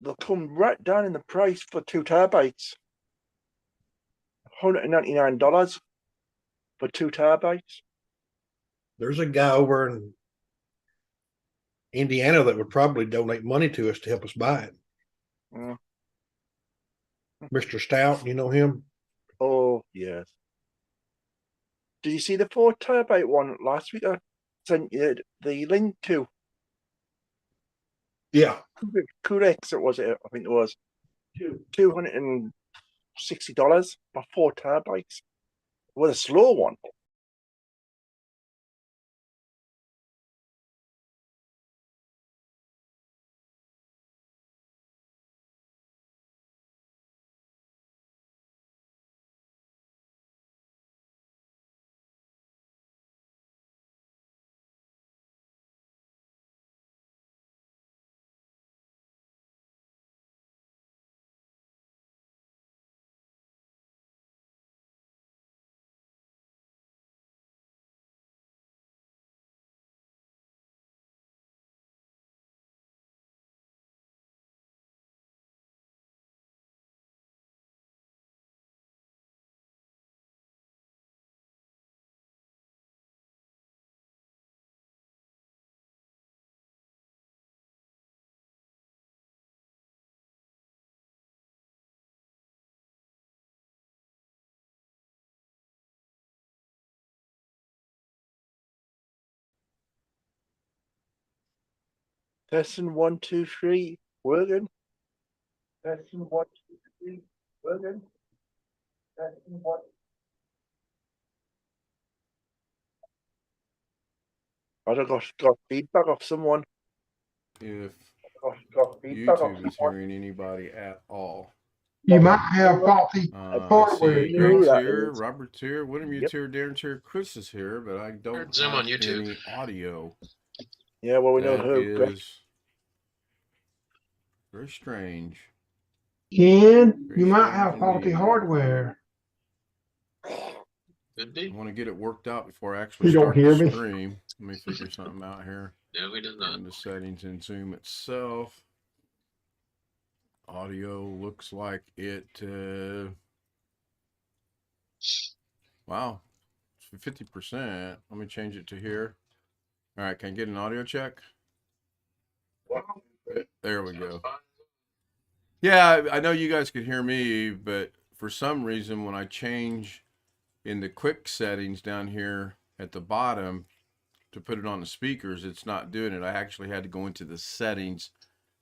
they'll come right down in the price for 2 terabytes. $199 for 2 terabytes. There's a guy over in Indiana that would probably donate money to us to help us buy it. Mr. Stout, you know him? Oh, yes. Did you see the 4 terabyte one last week? I sent you the link to. Yeah. Correct, I think it was. $260 for 4 terabytes. With a slow one. Testing 1, 2, 3, working. Testing 1, 2, 3, working. Testing 1. I got feedback off someone. If Got feedback off YouTube is someone. hearing anybody at all. You might have faulty I hardware. see Greg's here, Robert's here, William's here, Darren's here, Chris is here, but I don't Zoom have on YouTube. any audio. Yeah, well, we know That who. is very strange. Ken, you might have faulty hardware. Could be. I want to get it worked out before I actually You don't start hear the me? stream. Let me figure something out here. No, we did not. In the settings in Zoom itself. Audio looks like it, wow, it's 50%. Let me change it to here. All right, can I get an audio check? There we go. Yeah, I know you guys could hear me, but for some reason, when I change in the quick settings down here at the bottom to put it on the speakers, it's not doing it. I actually had to go into the settings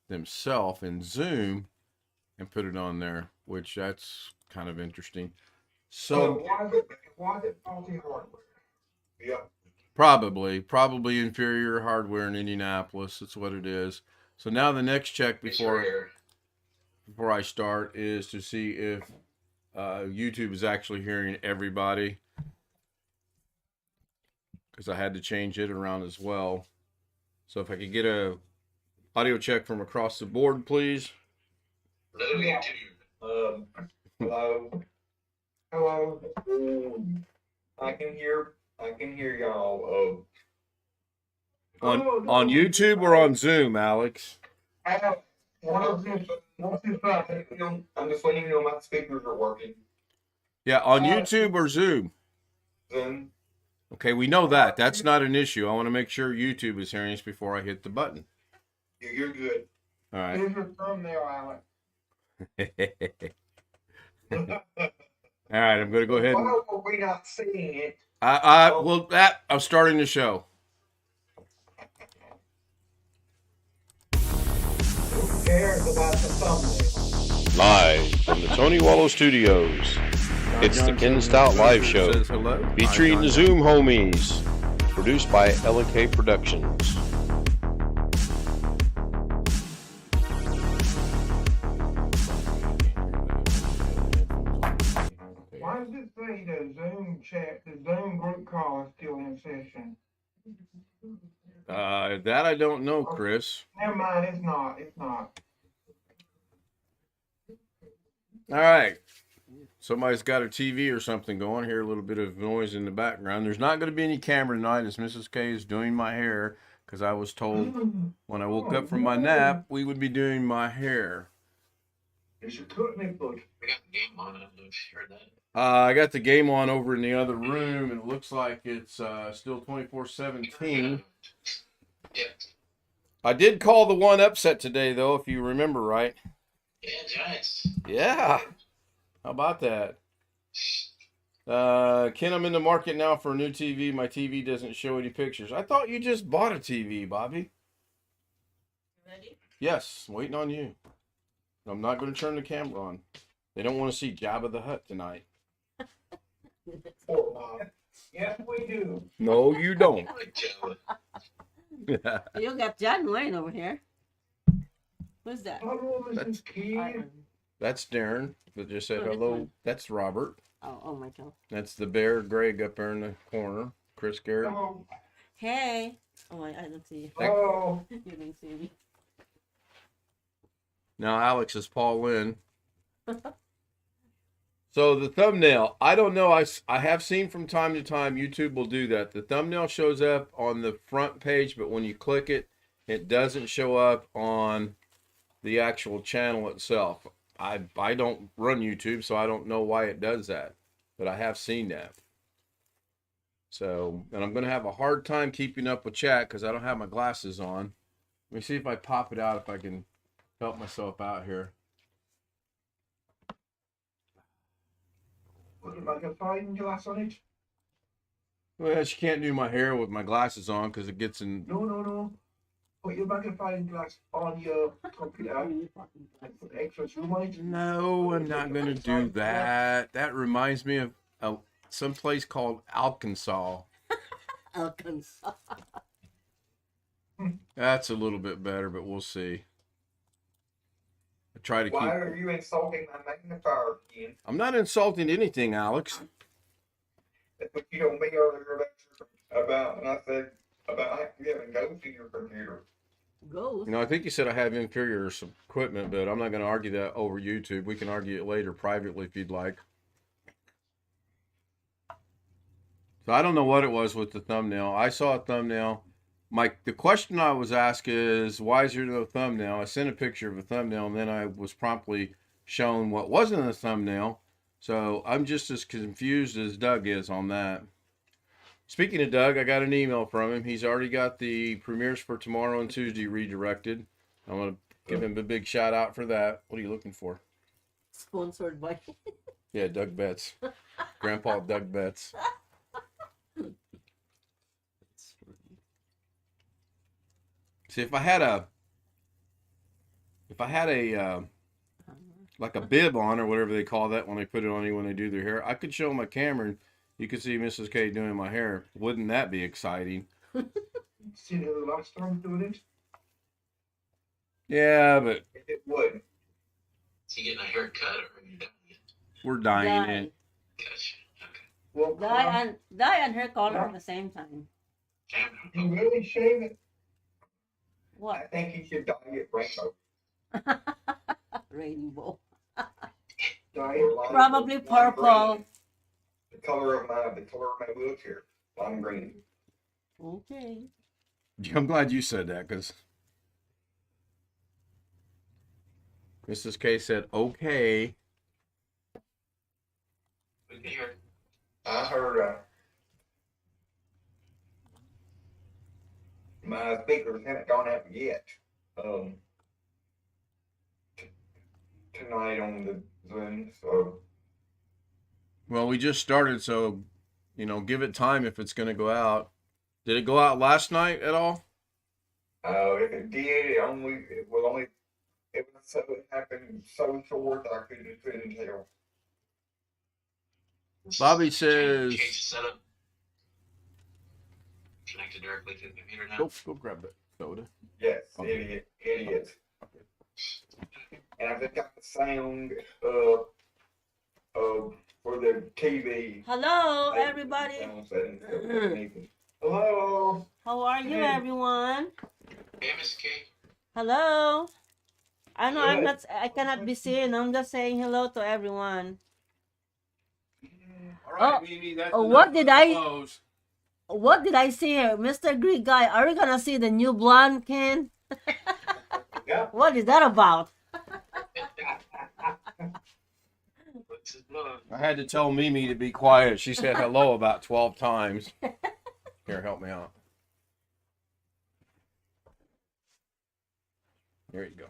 themselves in Zoom and put it on there, which that's kind of interesting. So why is it faulty hardware? Yeah. probably inferior hardware in Indianapolis. That's what it is. So now the next check before I start is to see if YouTube is actually hearing everybody, because I had to change it around as well. So if I could get a audio check from across the board, please. Hello, YouTube. Hello. Hello. I can hear y'all. On YouTube or on Zoom, Alex? I'm just letting you know my speakers are working. Yeah, on YouTube or Zoom? Zoom. Okay, we know that. That's not an issue. I want to make sure YouTube is hearing us before I hit the button. You're good. All right. Here's your thumbnail, Alex. All right, I'm going to go ahead. Why are we not seeing it? I'm starting the show. Who cares about the thumbnail? Live from the Tony Wallow Studios, it's the Ken Stout Live Show, featuring the Zoom homies, produced by LK Productions. Why does it say the Zoom chat, the Zoom group call is still in session? That I don't know, Chris. Never mind, it's not. It's not. All right. Somebody's got a TV or something going here. A little bit of noise in the background. There's not going to be any camera tonight as Mrs. K is doing my hair, because I was told when I woke up from my nap we would be doing my hair. It's a cutting it, bud. We got the game on. I don't know if you heard that. I got the game on over in the other room, and it looks like it's still 24-17. Yeah. I did call the one upset today, though, if you remember right. Yeah, Giants. Yeah. How about that? Ken, I'm in the market now for a new TV. My TV doesn't show any pictures. I thought you just bought a TV, Bobby. Ready? Yes, waiting on you. I'm not going to turn the camera on. They don't want to see Jabba the Hutt tonight. Poor Bob. Yes, we do. No, you don't. Good job. You got John Wayne over here. Who's that? Hello, Mrs. Key. That's Darren that just said Oh, this hello. one. That's Robert. Oh, Michael. That's the bear Greg up there in the corner. Chris Garrett. Hello. Hey. Oh, I don't see you. Hello. You didn't see me. Now Alex is Paul Lynn. So the thumbnail, I don't know. I have seen from time to time YouTube will do that. The thumbnail shows up on the front page, but when you click it, it doesn't show up on the actual channel itself. I don't run YouTube, so I don't know why it does that, but I have seen that. So, and I'm going to have a hard time keeping up with chat because I don't have my glasses on. Let me see if I pop it out, if I can help myself out here. Put a magnifying glass on it. Well, she can't do my hair with my glasses on because it gets in. No. Put your magnifying glass on your computer and put extra zoom on it. No, I'm not going to do that. That reminds me of some place called Arkansas. Arkansas. That's a little bit better, but we'll see. I try to Why keep. are you insulting my magnifier again? I'm not insulting anything, Alex. That's what you told me earlier about when I said about having ghosts in your computer. Ghost. You know, I think you said I have inferior equipment, but I'm not going to argue that over YouTube. We can argue it later privately if you'd like. So I don't know what it was with the thumbnail. I saw a thumbnail. The question I was asked is, why is there no thumbnail? I sent a picture of a thumbnail, and then I was promptly shown what wasn't in the thumbnail. So I'm just as confused as Doug is on that. Speaking of Doug, I got an email from him. He's already got the premieres for tomorrow and Tuesday redirected. I want to give him a big shout out for that. What are you looking for? Sponsored by. Yeah, Doug Betts. Grandpa Doug Betts. See, if I had a like a bib on or whatever they call that when they put it on you when they do their hair, I could show my camera and you could see Mrs. K doing my hair. Wouldn't that be exciting? Seen it the last time doing it. Yeah, but It would. Is he getting a haircut or are you done yet? we're dying Die. it. Gotcha. Okay. Well, Die and hair color at the same time. you really shave it. I What? think you should dye it rainbow. Rainbow. Dye it. Probably purple. The color of my wheelchair. Lime green. Okay. I'm glad you said that because Mrs. K said, okay. We can hear it. I heard my speakers haven't gone out yet. Tonight on the Zoom, so Well, we just started, so, give it time if it's going to go out. Did it go out last night at all? if it did, it was so it happened so short I couldn't tell. Bobby says, Change the setup. Connected directly to the computer now. go grab that soda. Yes, Okay. it is. And I've just got the sound for the TV. Hello, everybody. Sound settings underneath it. Hello. How are you, Hey. everyone? Hey, Miss K. Hello. I know Good. I cannot be seen. I'm just saying hello to everyone. All right, Mimi, that's what did I- close. What did I see here? Mr. Greek guy, are we gonna see the new blonde Ken? Yeah. What is that about? This is love. I had to tell Mimi to be quiet. She said hello about 12 times. Here, help me out. Here you go.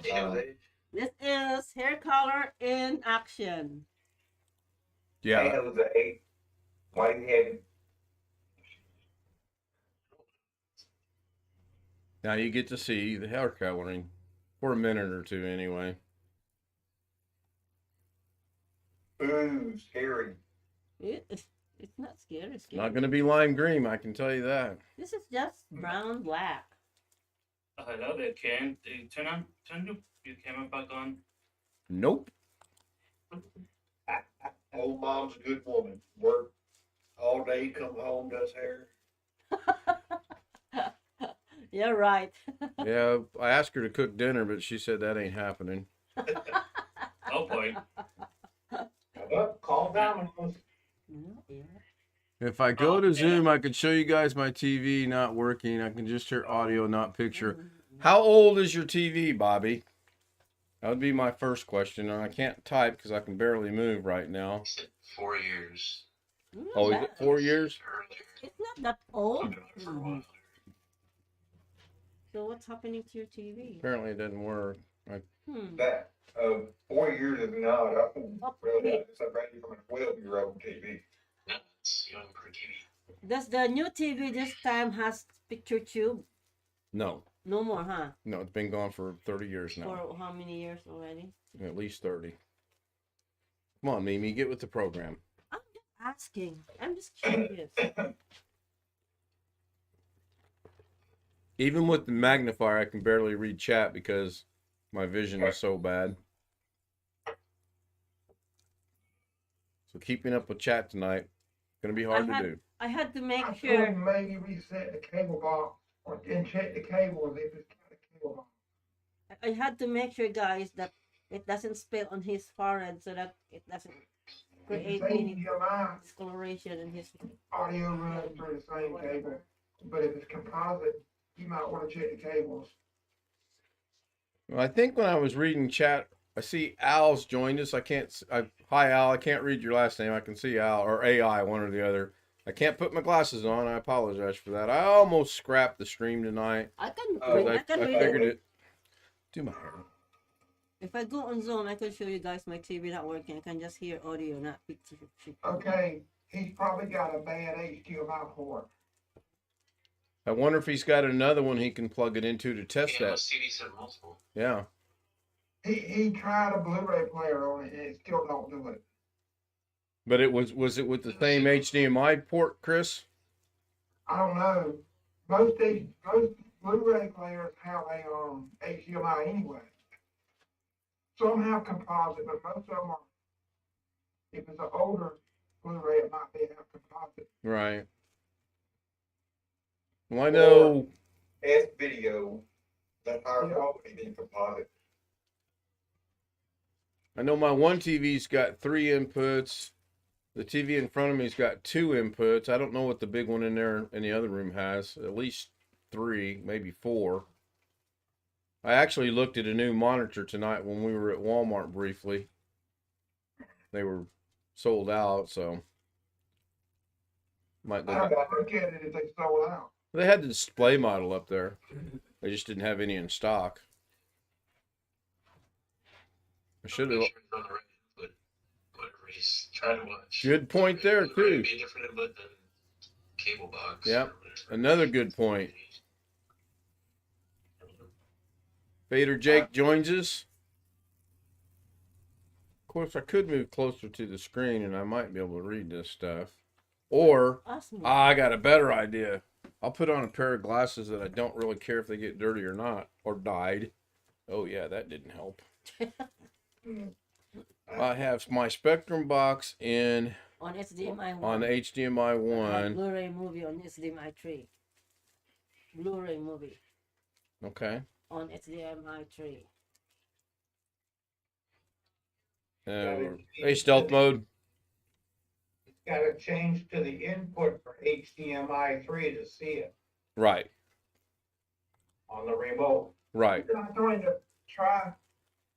Hey, Jose. This is hair color in action. Hey, Yeah. Jose, why you had Now you get to see the hair coloring for a minute or two anyway. ooh scary? It's not scary. It's scary. Not going to be lime green, I can tell you that. This is just brown black. Hello there, Ken. Turn your camera back on. Nope. Old mom's a good woman. Work all day, come home, does hair. You're right. Yeah, I asked her to cook dinner, but she said that ain't happening. Oh boy. Calm down. Yeah. If I go Oh, to yeah. Zoom, I could show you guys my TV not working. I can just hear audio, not picture. How old is your TV, Bobby? That would be my first question. And I can't type because I can barely move right now. He said 4 years. Oh, is it 4 years? Earlier. It's not that old. I've been on it for a while. So what's happening to your TV? Apparently it didn't work. That 4 years is not. I think really it's ready from a 12-year-old TV. No, it's young for TV. Does the new TV this time has picture tube? No. No more, huh? No, it's been gone for 30 years now. For how many years already? At least 30. Come on, Mimi, get with the program. I'm just asking. I'm just curious. Even with the magnifier, I can barely read chat because my vision is so bad. So keeping up with chat tonight, gonna be hard to do. I had to make I told sure. him maybe reset the cable box and check the cables if it's got a cable box. I had to make sure, guys, that it doesn't spill on his forehead, so that it doesn't create If it's any HDMI, discoloration in his. audio runs through the same cable. But if it's composite, you might want to check the cables. Well, I think when I was reading chat, I see Al's joined us. Hi Al, I can't read your last name. I can see Al or AI, one or the other. I can't put my glasses on. I apologize for that. I almost scrapped the stream tonight. I can I read figured it. it. Do my hair. If I go on Zoom, I can show you guys my TV not working. I can just hear audio, not picture. Okay, he's probably got a bad HDMI port. I wonder if he's got another one he can plug it into to test Yeah, that. CD said multiple. Yeah. He tried a Blu-ray player on it and it still don't do it. But was it with the same HDMI port, Chris? I don't know. Most Blu-ray players have a HDMI anyway. Some have composite, but most of them are. If it's an older Blu-ray, it might be have composite. Right. Well, I know. S video, that higher quality than composite. I know my one TV's got 3 inputs. The TV in front of me's got 2 inputs. I don't know what the big one in there in the other room has. At least 3, maybe 4. I actually looked at a new monitor tonight when we were at Walmart briefly. They were sold out, so might go I back. look at it if they sold out. They had the display model up there. They just didn't have any in stock. I should have. Make sure it's on the right input, whatever he's trying to watch. Good point there, It might too. be a different input than cable box. Yep. or whatever. Another good point. Vader Jake joins us. Of course, I could move closer to the screen and I might be able to read this stuff. Or, Ask me. I got a better idea. I'll put on a pair of glasses that I don't really care if they get dirty or not, or dyed. Oh yeah, that didn't help. I have my Spectrum box in On HDMI 1. on HDMI I have 1. Blu-ray movie on HDMI 3. Blu-ray movie Okay. on HDMI 3. Hey, stealth mode. Got to change to the input for HDMI 3 to see it Right. on the remote. Right. I told him to try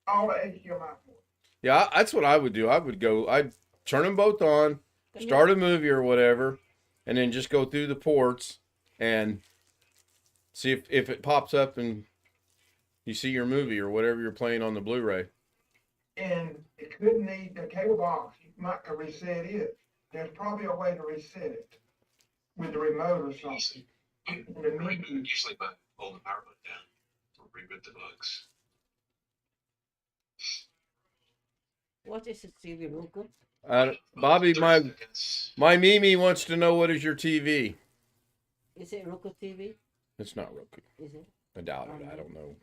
all the HDMI ports. Yeah, that's what I would do. I'd turn them both on, Can you- start a movie or whatever, and then just go through the ports and see if it pops up and you see your movie or whatever you're playing on the Blu-ray. And it could need the cable box, you might could reset it. There's probably a way to reset it with the remote or something. In the menu. Usually by pulling the power button down or reboot the bugs. What is it, TV Roku? Bobby, my Mimi wants to know, what is your TV? Is it Roku TV? It's not Roku. Is it? I doubt it. I don't know.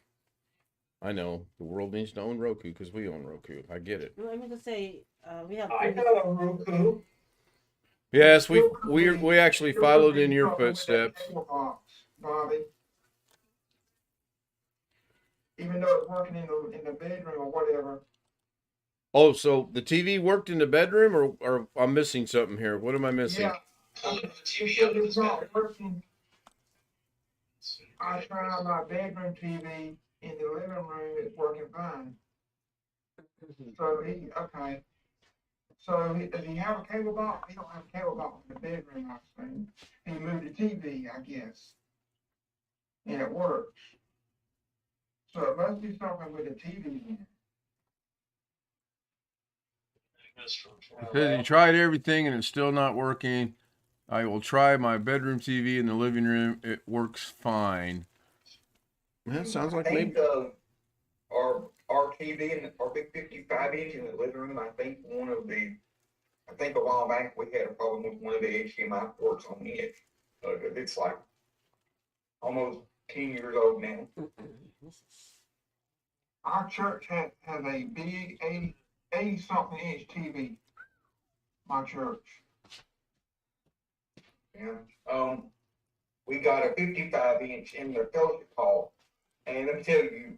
I know the world needs to own Roku because we own Roku. I get it. No, I mean to say, we have. I got a Roku. Yes, we actually followed in your footsteps. Cable box, Bobby. Even though it's working in the bedroom or whatever. Oh, so the TV worked in the bedroom, or I'm missing something here. What am I missing? Yeah. Pulling the TV Because out of it's this not bedroom. working. I tried my bedroom TV in the living room, it's working fine. So okay. So does he have a cable box? He don't have a cable box in the bedroom, I think. He moved the TV, I guess. And it works. So it must be something with the TV in it. Because you tried everything and it's still not working. I will try my bedroom TV in the living room. It works fine. That sounds like I think, maybe. our TV and our big 55-inch in the living room, I think a while back we had a problem with one of the HDMI ports on it. It's like almost 10 years old now. Our church has a big 80-something inch TV. My church. Yeah. We got a 55-inch in the fellowship hall, and let me tell you,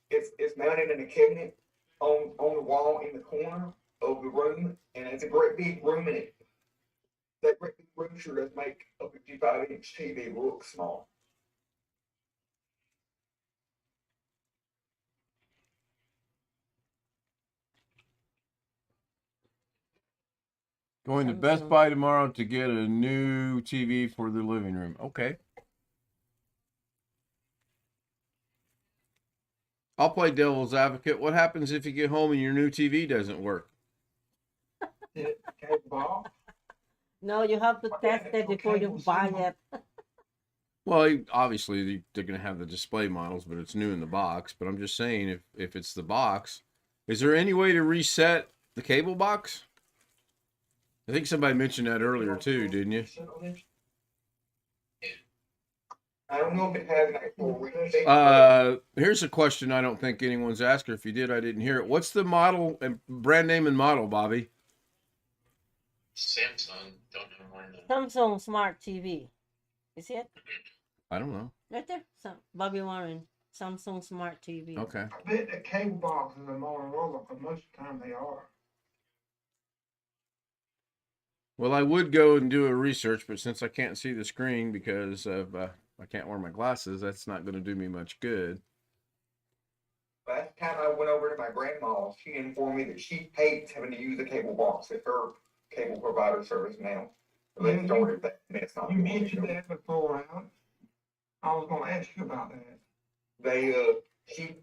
it's mounted in a cabinet on the wall in the corner of the room, and it's a great big room in it. That great big room sure does make a 55-inch TV look small. Going to Best Buy tomorrow to get a new TV for the living room. Okay. I'll play devil's advocate. What happens if you get home and your new TV doesn't work? Cable box. No, you have to test it before you buy it. Well, obviously they're going to have the display models, but it's new in the box. But I'm just saying, if it's the box, is there any way to reset the cable box? I think somebody mentioned that earlier too, didn't you? I don't know if it has an actual reset. Here's a question I don't think anyone's asked, or if you did, I didn't hear it. What's the model and brand name and model, Bobby? Samsung, don't know where the Samsung Smart TV. You see it? I don't know. Right there. Bobby Warren. Samsung Smart TV. Okay. I bet the cable box is a Motorola, because most of the time they are. Well, I would go and do a research, but since I can't see the screen because of I can't wear my glasses, that's not going to do me much good. Last time I went over to my grandma's, she informed me that she hates having to use the cable box at her cable provider service now. They started that mess on. You mentioned that before, Alex. I was gonna ask you about that. She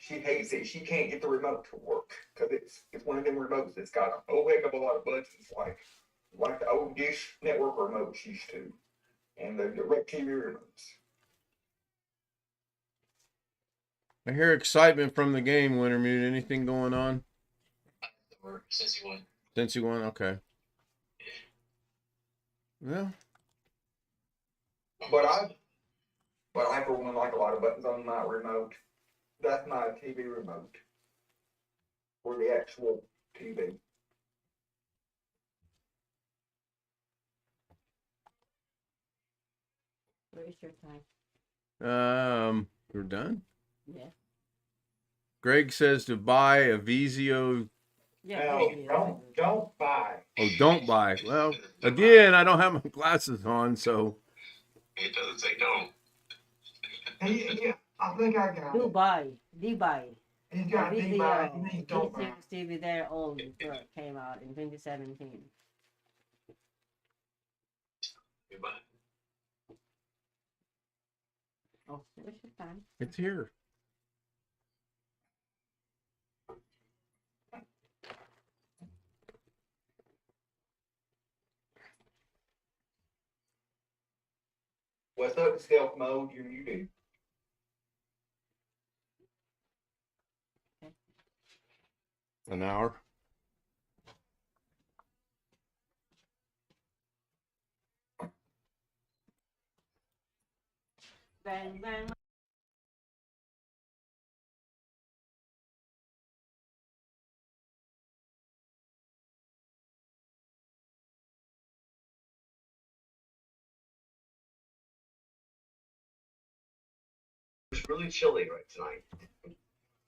hates it. She can't get the remote to work because it's one of them remotes that's got a whole heck of a lot of buttons, like the old Dish Network remotes used to, and the direct TV remotes. I hear excitement from the game, Wintermute. Anything going on? since he won. Since he won, okay. Well, But I for one like a lot of buttons on my remote. That's my TV remote. For the actual TV. Where is your time? we're done. Yeah. Greg says to buy a Vizio. Yeah. No, maybe, don't buy. Oh, don't buy. Well, again, I don't have my glasses on, so. It doesn't say don't. Yeah, I think I got Do it. buy. Do buy. He's got The D-Buy, he video, needs the don't buy. miniseries TV there old before it came out in 2017. Goodbye. Oh, there's your time. It's here. What's up, stealth mode? You do. An hour. Bang, bang. It's really chilly right tonight.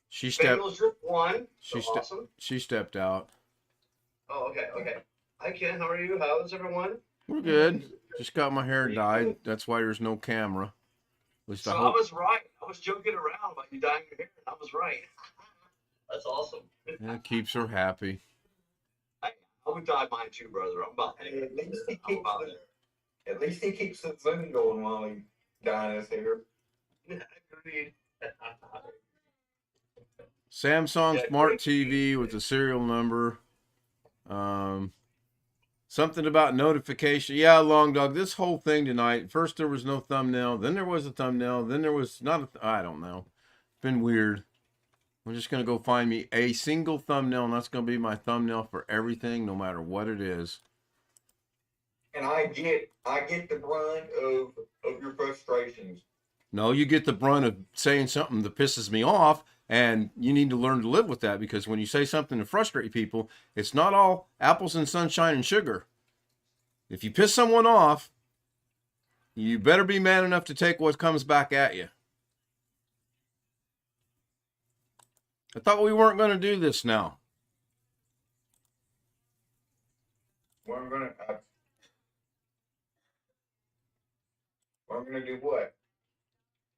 She stepped. Bengals drip one. So She awesome. She stepped out. Oh, okay, okay. Hi Ken, how are you? How's everyone? We're good. Just got my hair dyed. That's why there's no camera. At least So I I hope. was right. I was joking around about you dyeing your hair, and I was right. That's awesome. Yeah, it keeps her happy. I would dye mine too, brother. I'm about At least he I'm keeps about the, at least he keeps the Zoom going while he dyeing his hair. it. Agreed. Samsung Yeah, Smart great. TV with the serial number. Something about notification. Yeah, Long Dog. This whole thing tonight. First there was no thumbnail. Then there was a thumbnail. Then there was not. I don't know. It's been weird. I'm just gonna go find me a single thumbnail, and that's gonna be my thumbnail for everything, no matter what it is. And I get the brunt of your frustrations. No, you get the brunt of saying something that pisses me off, and you need to learn to live with that, because when you say something to frustrate people, it's not all apples and sunshine and sugar. If you piss someone off, you better be man enough to take what comes back at you. I thought we weren't going to do this now. We're gonna do what?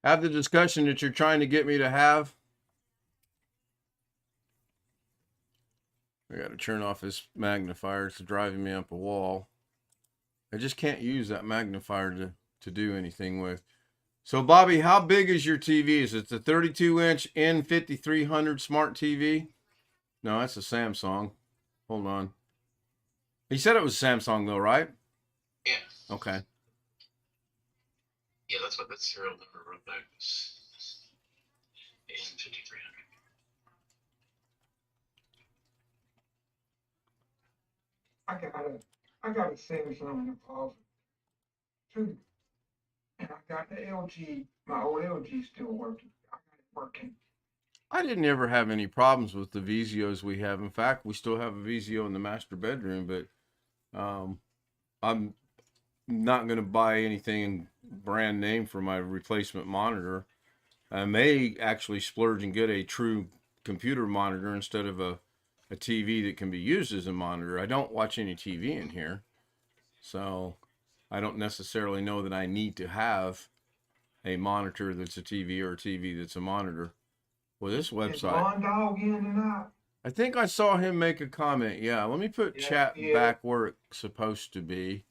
Have the discussion that you're trying to get me to have. I got to turn off this magnifier. It's driving me up a wall. I just can't use that magnifier to do anything with. So, Bobby, how big is your TV? Is it the 32-inch N5300 smart TV? No, that's a Samsung. Hold on. He said it was Samsung, though, right? Yeah. Okay. Yeah, that's what that serial number wrote back was. And 5300. I got a Samsung in the closet too. And I got the LG, my old LG still working. I got it working. I didn't ever have any problems with the Vizios we have. In fact, we still have a Vizio in the master bedroom, but I'm not going to buy anything brand name for my replacement monitor. I may actually splurge and get a true computer monitor instead of a TV that can be used as a monitor. I don't watch any TV in here, so I don't necessarily know that I need to have a monitor that's a TV or a TV that's a monitor. Well, this Is website. Blonde Dog in tonight? I think I saw him make a comment. Yeah, let me put Yes, chat he is. back where it's supposed to be.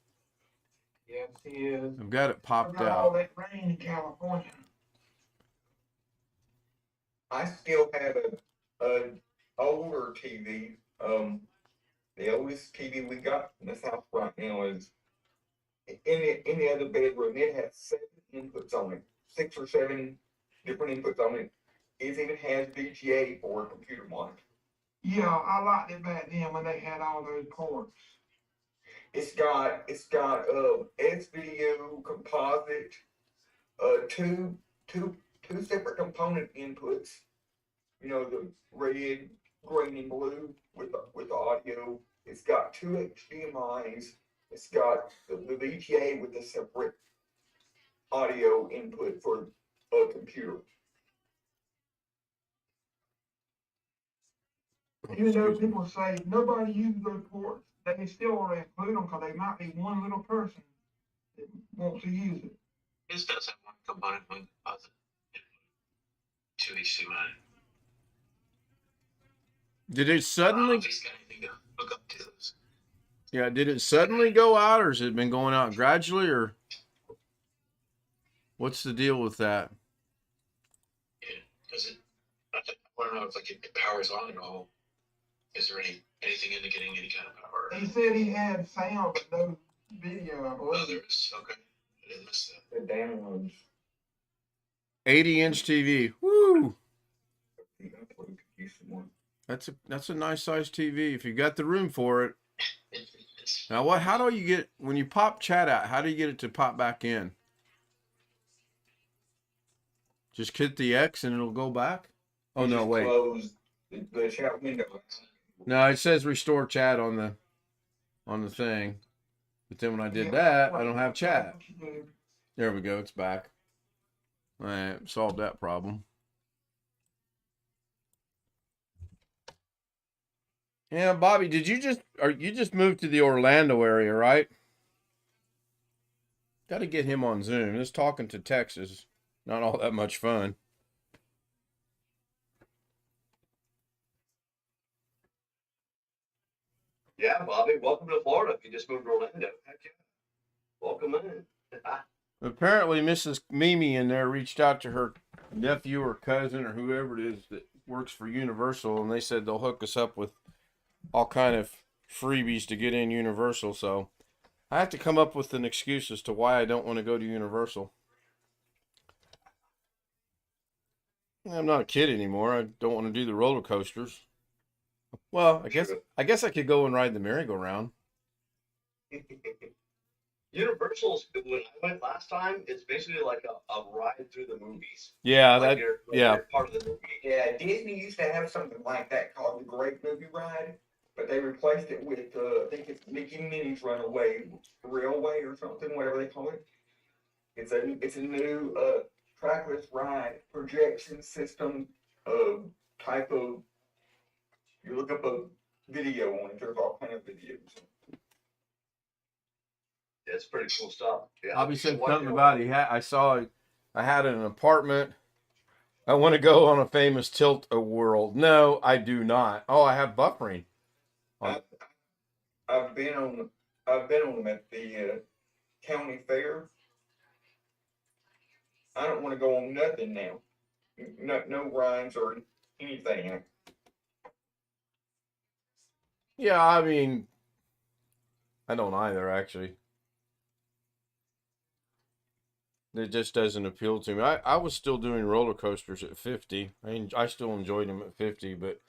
Yes, he is. I've got it I popped got all out. that rain in California. I still have a older TV. The oldest TV we got in this house right now is in the other bedroom. It has 7 inputs on it, 6 or 7 different inputs on it. It even has VGA for a computer monitor. Yeah, I liked it back then when they had all those ports. It's got S video composite, two separate component inputs. You know, the red, green, and blue with the audio. It's got 2 HDMI's. It's got the VGA with a separate audio input for a computer. Even though Excuse me. people say nobody uses those ports, they still want to include them because they might be one little person that wants to use it. This does have one component, one composite. 2 HDMI. Did it suddenly? I just got anything to hook up to those. Yeah, did it suddenly go out, or has it been going out gradually, or what's the deal with that? Yeah, does it? I want to know if like it powers on and all. Is there anything indicating any kind of power? He said he had sound but no video, I Oh, believe. there is. Okay, I didn't miss that. The downloads. 80-inch TV. Woo! The upload could use some more. That's a nice size TV if you got the room for it. Now what? How do you get when you pop chat out? How do you get it to pop back in? Just hit the X and it'll go back. Oh no, wait. Close the chat window. No, it says restore chat on the thing. But then when I did that, I don't have chat. There we go. It's back. All right, solved that problem. Yeah, Bobby, you just moved to the Orlando area, right? Got to get him on Zoom. This talking to Texas, not all that much fun. Yeah, Bobby, welcome to Florida. If you just moved to Orlando, heck yeah. Welcome in. Apparently, Mrs. Mimi in there reached out to her nephew or cousin or whoever it is that works for Universal, and they said they'll hook us up with all kind of freebies to get in Universal. So I have to come up with an excuse as to why I don't want to go to Universal. I'm not a kid anymore. I don't want to do the roller coasters. Well, I guess I could go and ride the merry-go-round. Universal's, when I went last time, it's basically like a ride through the movies. Yeah, Like you're part of the movie. Yeah, Disney used to have something like that called the Great Movie Ride, but they replaced it with I think it's Mickey Minnie's Runaway Railway or something, whatever they call it. It's a new trackless ride projection system type of. You look up a video on it. There's all kind of videos. Yeah, it's pretty cool stuff. Yeah, Bobby said something about I had an apartment. I want to go on a famous tilt-a-whirl. No, I do not. Oh, I have buffering. I've been on them at the county fair. I don't want to go on nothing now. No rides or anything. Yeah, I mean, I don't either, actually. It just doesn't appeal to me. I was still doing roller coasters at 50. I still enjoyed them at 50, but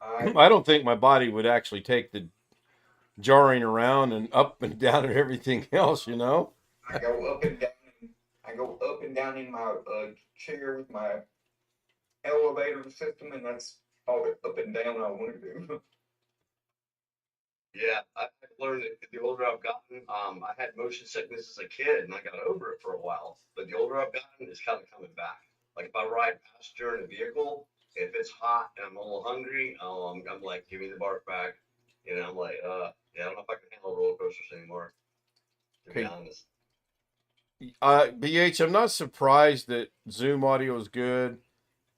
I don't think my body would actually take the jarring around and up and down and everything else, you know? I go up and down. I go up and down in my chair with my elevator system, and that's all the up and down I want to do. Yeah, I've learned that the older I've gotten, I had motion sickness as a kid and I got over it for a while. But the older I've gotten, it's kind of coming back. Like if I ride passenger in a vehicle, if it's hot and I'm a little hungry, I'm like, give me the bark back. You know, I'm like, yeah, I don't know if I can handle roller coasters anymore, to be honest. BH, I'm not surprised that Zoom audio is good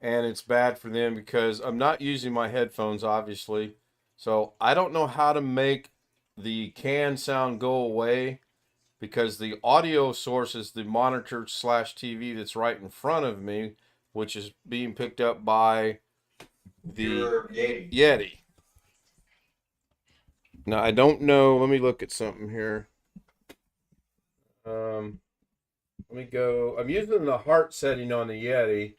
and it's bad for them because I'm not using my headphones, obviously. So I don't know how to make the can sound go away because the audio source is the monitor / TV that's right in front of me, which is being picked up by the Yeti. Now I don't know. Let me look at something here. Let me go. I'm using the heart setting on the Yeti.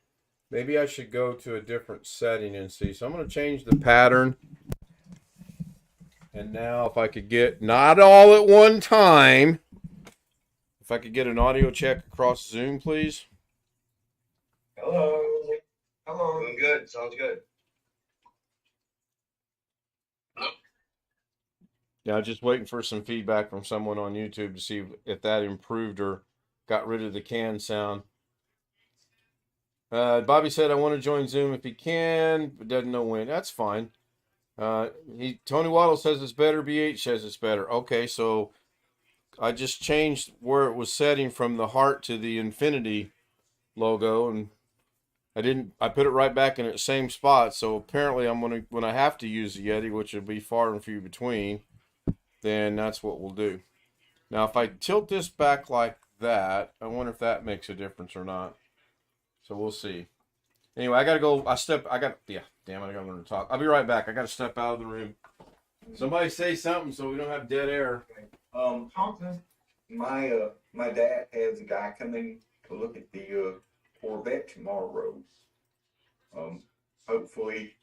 Maybe I should go to a different setting and see. So I'm going to change the pattern. And now if I could get, not all at one time, if I could get an audio check across Zoom, please. Hello. Hello. Doing good. Sounds good. Yeah, just waiting for some feedback from someone on YouTube to see if that improved or got rid of the can sound. Bobby said, I want to join Zoom if he can, but doesn't know when. That's fine. Tony Waddle says it's better. BH says it's better. Okay, so I just changed where it was setting from the heart to the infinity logo, and I put it right back in its same spot. So apparently when I have to use the Yeti, which will be far and few between, then that's what we'll do. Now, if I tilt this back like that, I wonder if that makes a difference or not. So we'll see. Anyway, I gotta go. Damn it, I gotta learn to talk. I'll be right back. I gotta step out of the room. Somebody say something so we don't have dead air. Something. My dad has a guy coming to look at the Corvette tomorrow. Hopefully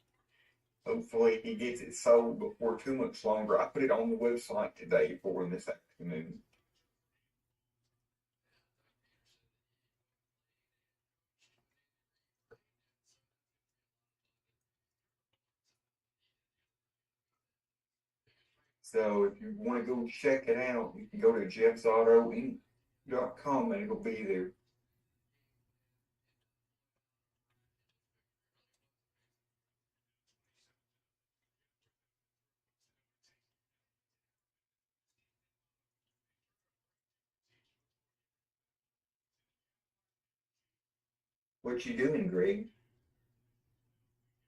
he gets it sold before too much longer. I put it on the website today for him this afternoon. So if you want to go check it out, you can go to jeffsauto.com and it'll be there. What you doing, Greg?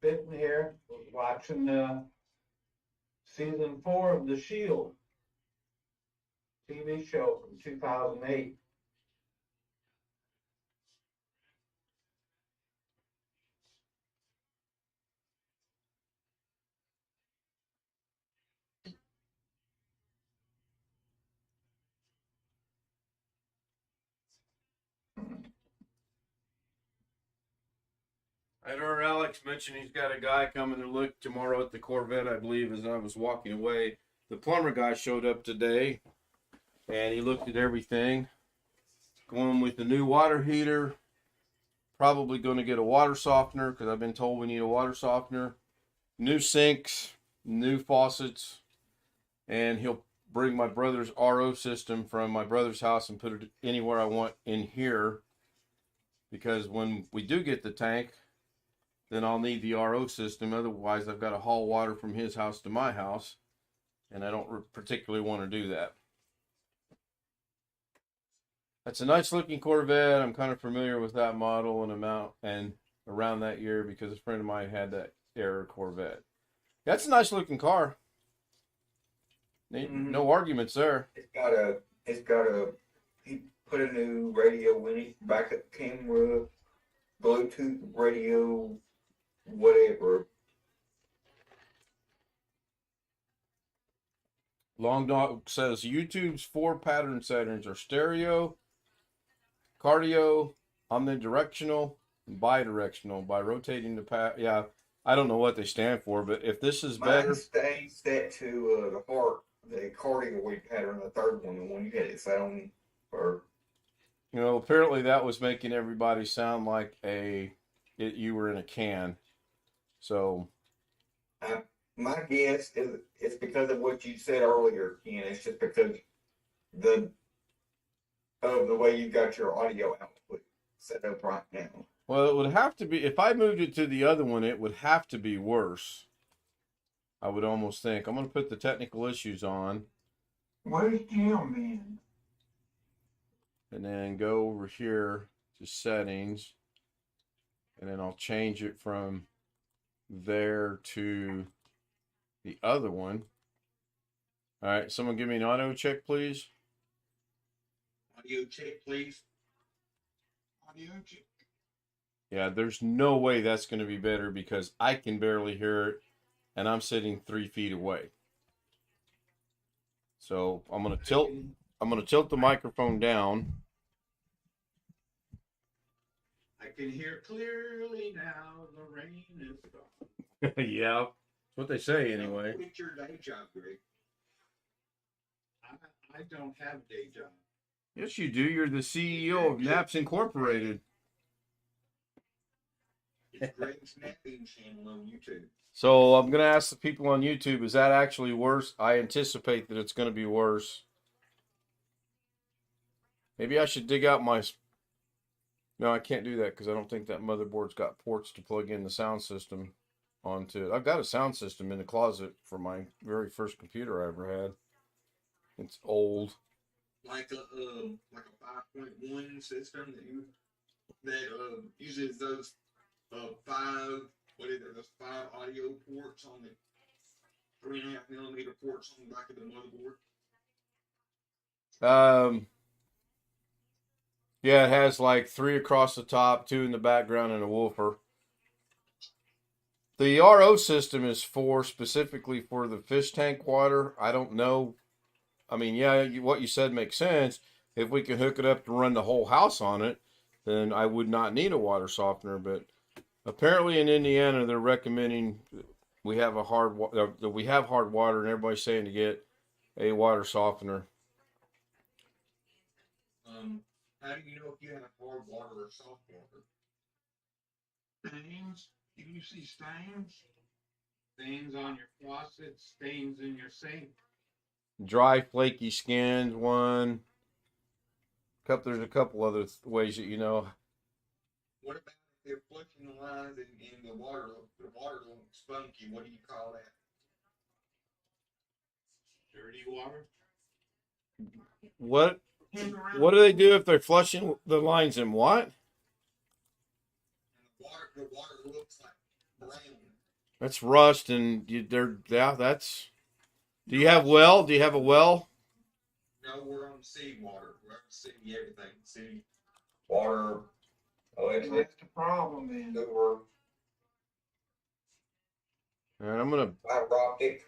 Sitting here watching season 4 of The Shield TV show from 2008. I heard Alex mention he's got a guy coming to look tomorrow at the Corvette, I believe, as I was walking away. The plumber guy showed up today, and he looked at everything. Going with the new water heater. Probably going to get a water softener, because I've been told we need a water softener. New sinks, new faucets, and he'll bring my brother's RO system from my brother's house and put it anywhere I want in here. Because when we do get the tank, then I'll need the RO system. Otherwise, I've got to haul water from his house to my house, and I don't particularly want to do that. That's a nice looking Corvette. I'm kind of familiar with that model and amount and around that year because a friend of mine had that era Corvette. That's a nice looking car. No arguments there. He put a new radio in it, backup camera, Bluetooth radio, whatever. Long Dog says YouTube's 4 pattern settings are stereo, cardio, omnidirectional, and bidirectional by rotating the path. Yeah, I don't know what they stand for, but if this is better. Mine stays set to the heart, the cardioid pattern, the third one, the one you had it set on for. You know, apparently that was making everybody sound like you were in a can. So. My guess is it's because of what you said earlier, Ken. It's just because of the way you got your audio output set up right now. Well, it would have to be, if I moved it to the other one, it would have to be worse. I would almost think. I'm going to put the technical issues on. Where's Jim, man? And then go over here to settings. And then I'll change it from there to the other one. All right, someone give me an audio check, please. Audio check, please. Audio check. Yeah, there's no way that's going to be better because I can barely hear it, and I'm sitting 3 feet away. So I'm going to tilt the microphone down. I can hear clearly now. The rain is gone. Yeah, that's what they say anyway. Quit your day job, Greg. I don't have a day job. Yes, you do. You're the CEO of Naps Incorporated. It's Greg's Napping channel on YouTube. So I'm going to ask the people on YouTube, is that actually worse? I anticipate that it's going to be worse. Maybe I should dig out my... No, I can't do that because I don't think that motherboard's got ports to plug in the sound system onto it. I've got a sound system in the closet for my very first computer I ever had. It's old. Like a 5.1 system that uses those There's 5 audio ports on the 3.5mm ports on the back of the motherboard. Yeah, it has like 3 across the top, 2 in the background, and a woofer. The RO system is specifically for the fish tank water. I don't know. I mean, yeah, what you said makes sense. If we can hook it up to run the whole house on it, then I would not need a water softener. But apparently in Indiana, they're recommending we have hard water, and everybody's saying to get a water softener. How do you know if you have hard water or soft water? Stains, you see stains? Stains on your faucet, stains in your sink. Dry, flaky skin, one. There's a couple other ways that you know. What about if they're flushing the lines and the water looks spunky? What do you call that? Dirty water. What do they do if they're flushing the lines in what? The water looks like brown. That's rust, and that's. Do you have well? Do you have a well? No, we're on city water. We're on city everything. City water, electric. That's the problem then. Sewer, And I'm gonna fiber optic.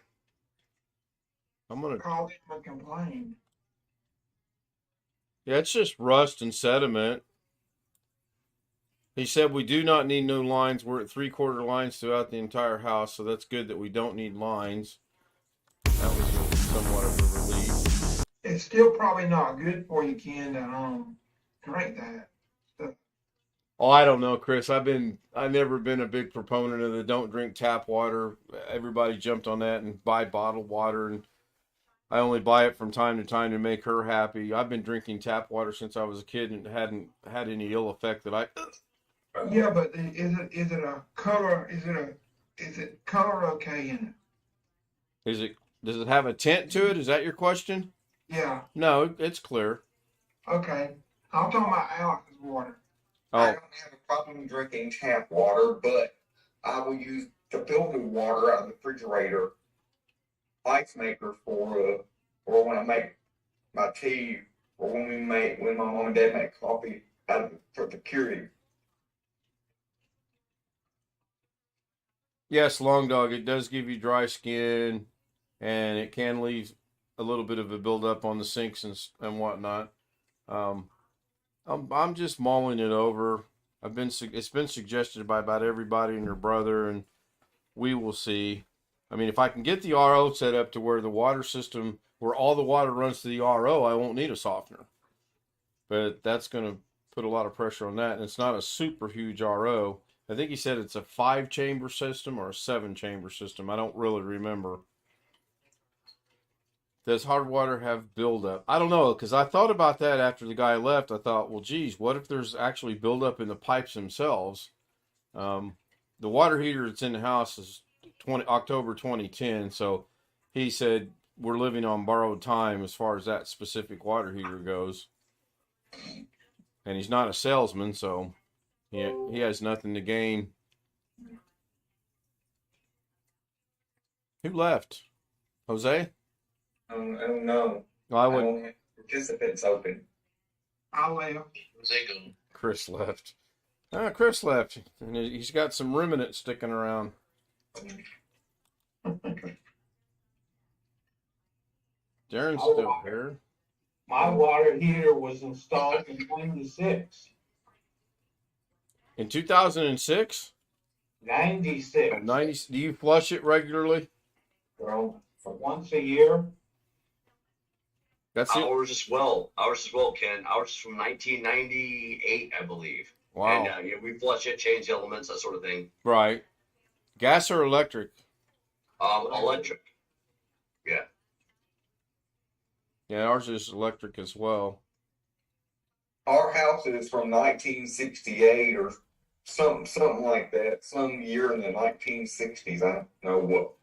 Call them and complain. Yeah, it's just rust and sediment. He said we do not need new lines. We're at 3/4 lines throughout the entire house, so that's good that we don't need lines. That was somewhat of a relief. It's still probably not good for you, Ken, to drink that stuff. Oh, I don't know, Chris. I've never been a big proponent of the don't drink tap water. Everybody jumped on that and buy bottled water, and I only buy it from time to time to make her happy. I've been drinking tap water since I was a kid and hadn't had any ill effect that I. Yeah, but is it a color? Is it color okay in it? Does it have a tint to it? Is that your question? Yeah. No, it's clear. Okay. I'm talking about Alex's water. Oh. I don't have a problem drinking tap water, but I will use the filtered water out of the refrigerator ice maker for when I make my tea, or when my mom and dad make coffee for the Keurig. Yes, Long Dog, it does give you dry skin, and it can leave a little bit of a buildup on the sinks and whatnot. I'm just mulling it over. It's been suggested by about everybody and your brother, and we will see. I mean, if I can get the RO set up to where the water system, where all the water runs to the RO, I won't need a softener. But that's going to put a lot of pressure on that, and it's not a super huge RO. I think he said it's a 5-chamber system or a 7-chamber system. I don't really remember. Does hard water have buildup? I don't know, because I thought about that after the guy left. I thought, well, geez, what if there's actually buildup in the pipes themselves? The water heater that's in the house is October 2010, so he said we're living on borrowed time as far as that specific water heater goes. And he's not a salesman, so he has nothing to gain. Who left? Jose? I don't know. No, I don't have participants open. I left. Chris left. Chris left, and he's got some ruminants sticking around. Darren's still here. My water heater was installed in 96. In 2006? 96. Do you flush it regularly? Well, for once a year. That's it. Ours as well, Ken. Ours is from 1998, I believe. Wow. And we flush it, change the elements, that sort of thing. Right. Gas or electric? Electric. Yeah. Yeah, ours is electric as well. Our house is from 1968 or something like that. Some year in the 1960s. I don't know what.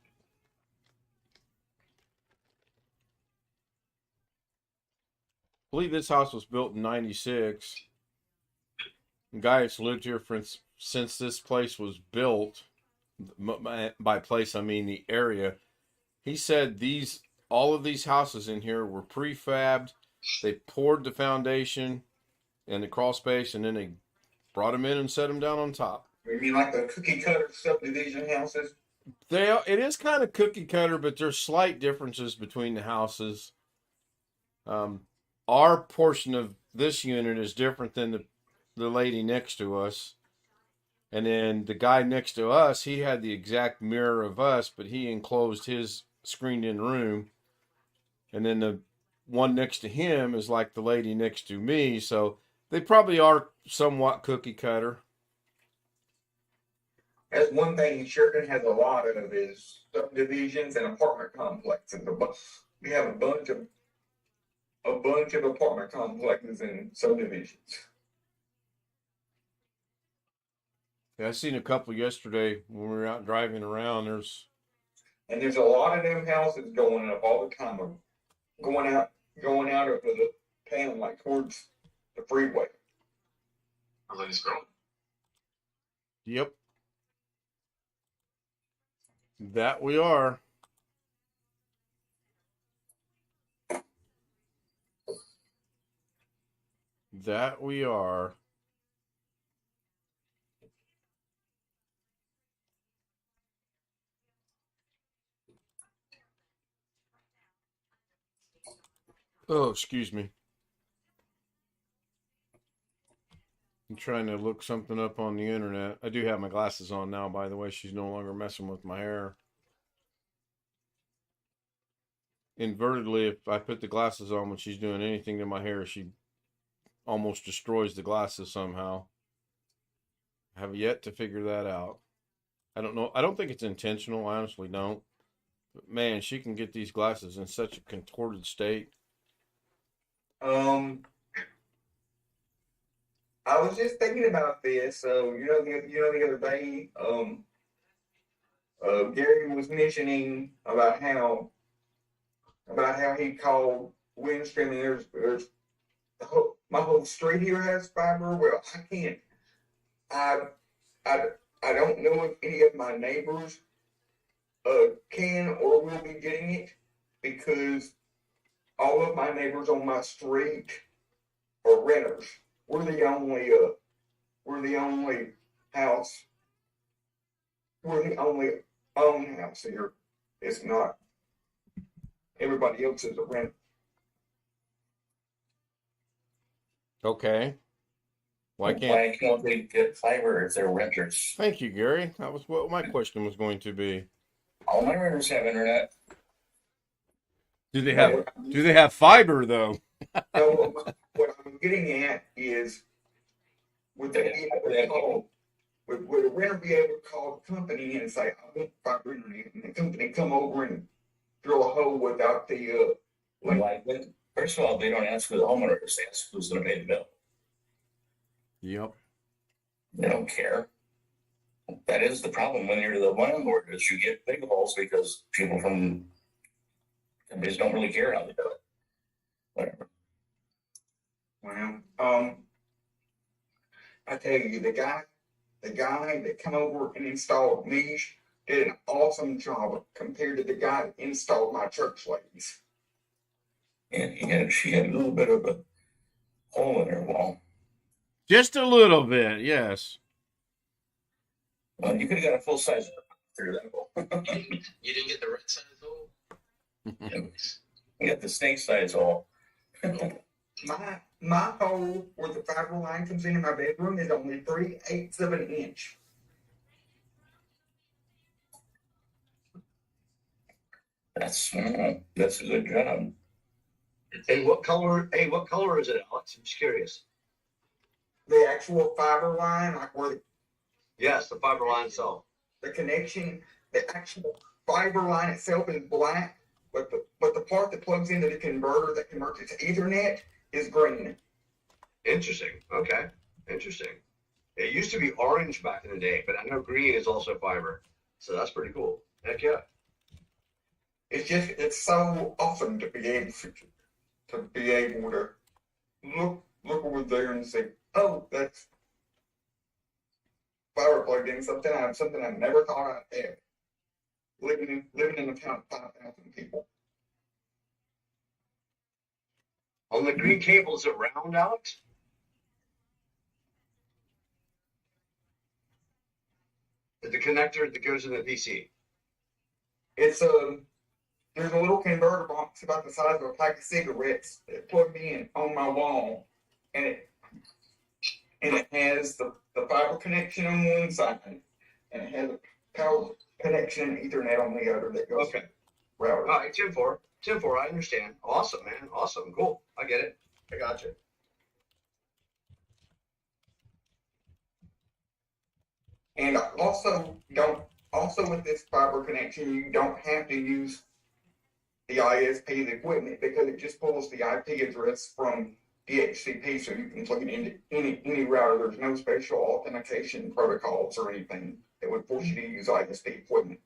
I believe this house was built in 96. The guy has lived here since this place was built, by place I mean the area, he said all of these houses in here were prefabbed. They poured the foundation and the crawl space, and then they brought them in and set them down on top. You mean like the cookie cutter subdivision houses? It is kind of cookie cutter, but there's slight differences between the houses. Our portion of this unit is different than the lady next to us. And then the guy next to us, he had the exact mirror of us, but he enclosed his screened-in room. And then the one next to him is like the lady next to me, so they probably are somewhat cookie cutter. That's one thing Sheridan has a lot of is subdivisions and apartment complexes. We have a bunch of apartment complexes and subdivisions. Yeah, I seen a couple yesterday when we were out driving around. There's a lot of them houses going up all the time, going out of the town, like towards the freeway. Yep. That we are. That we are. Oh, excuse me. I'm trying to look something up on the internet. I do have my glasses on now, by the way. She's no longer messing with my hair. Invertedly, if I put the glasses on when she's doing anything to my hair, she almost destroys the glasses somehow. I have yet to figure that out. I don't know. I don't think it's intentional. I honestly don't. But man, she can get these glasses in such a contorted state. I was just thinking about this. So the other day, Gary was mentioning about how he called Windstream, and there's my whole street here has fiber. Well, I can't. I don't know if any of my neighbors can or will be getting it, because all of my neighbors on my street are renters. We're the only house. We're the only own house here. It's not. Everybody else is a renter. Okay. Why can't they get fiber if they're renters? Thank you, Gary. That was what my question was going to be. All my renters have internet. Do they have fiber though? No, what I'm getting at is, would a renter be able to call the company and say, I want fiber internet, and the company come over and drill a hole without the First of all, they don't ask for the homeowner, they ask who's going to pay the bill. Yep. They don't care. That is the problem when you're the landlord, is you get big holes because people from companies don't really care how they do it. Whatever. Well, I tell you, the guy that come over and installed me did an awesome job compared to the guy that installed my church ladies. And she had a little bit of a hole in her wall. Just a little bit, yes. Well, you could have got a full size through that hole. You didn't get the right size hole? You got the snake size hole. My hole where the fiber line comes in my bedroom is only 3/8 of an inch. That's a good job. Hey, what color is it, Alex? I'm just curious. The actual fiber line, like where Yes, the fiber line itself. the connection, the actual fiber line itself is black, but the part that plugs into the converter that converts it to Ethernet is green. Interesting. Okay. Interesting. It used to be orange back in the day, but I know green is also fiber. So that's pretty cool. Heck yeah. It's so awesome to be able to look over there and say, oh, that's fiber plugged in, something I never thought I'd have. Living in a town of 5,000 people. On the green cable, is it round out? The connector that goes in the PC. It's there's a little converter box about the size of a pack of cigarettes that plugged in on my wall, and it has the fiber connection on one side, and it has a power connection and Ethernet on the other that goes router. All right, 10-4. 10-4, I understand. Awesome, man. Awesome. Cool. I get it. I got you. And also with this fiber connection, you don't have to use the ISP, the equipment, because it just pulls the IP address from DHCP, so you can plug it into any router. There's no special authentication protocols or anything that would force you to use ISP equipment.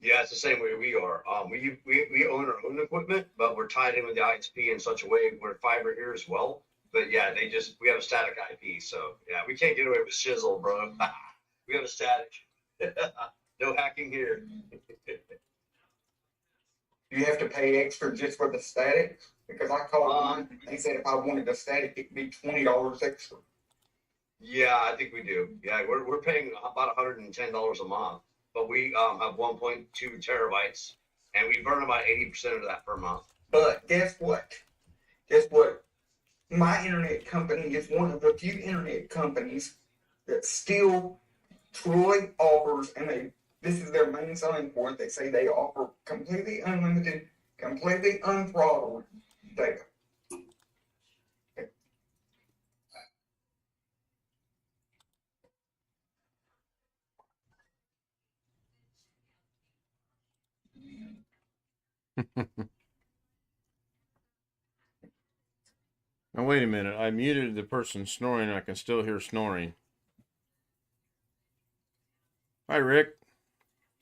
Yeah, it's the same way we are. We own our own equipment, but we're tied in with the ISP in such a way we're fiber here as well. But yeah, we have a static IP, so yeah, we can't get away with shizzle, bro. We have a static. No hacking here. Do you have to pay extra just for the static? Because I called them, they said if I wanted the static, it'd be $20 extra. Yeah, I think we do. Yeah, we're paying about $110 a month, but we have 1.2 terabytes, and we burn about 80% of that per month. But guess what? My internet company is one of the few internet companies that still truly offers, and this is their main selling point. They say they offer completely unlimited, completely unthrottled data. Now wait a minute. I muted the person snoring. I can still hear snoring. Hi, Rick.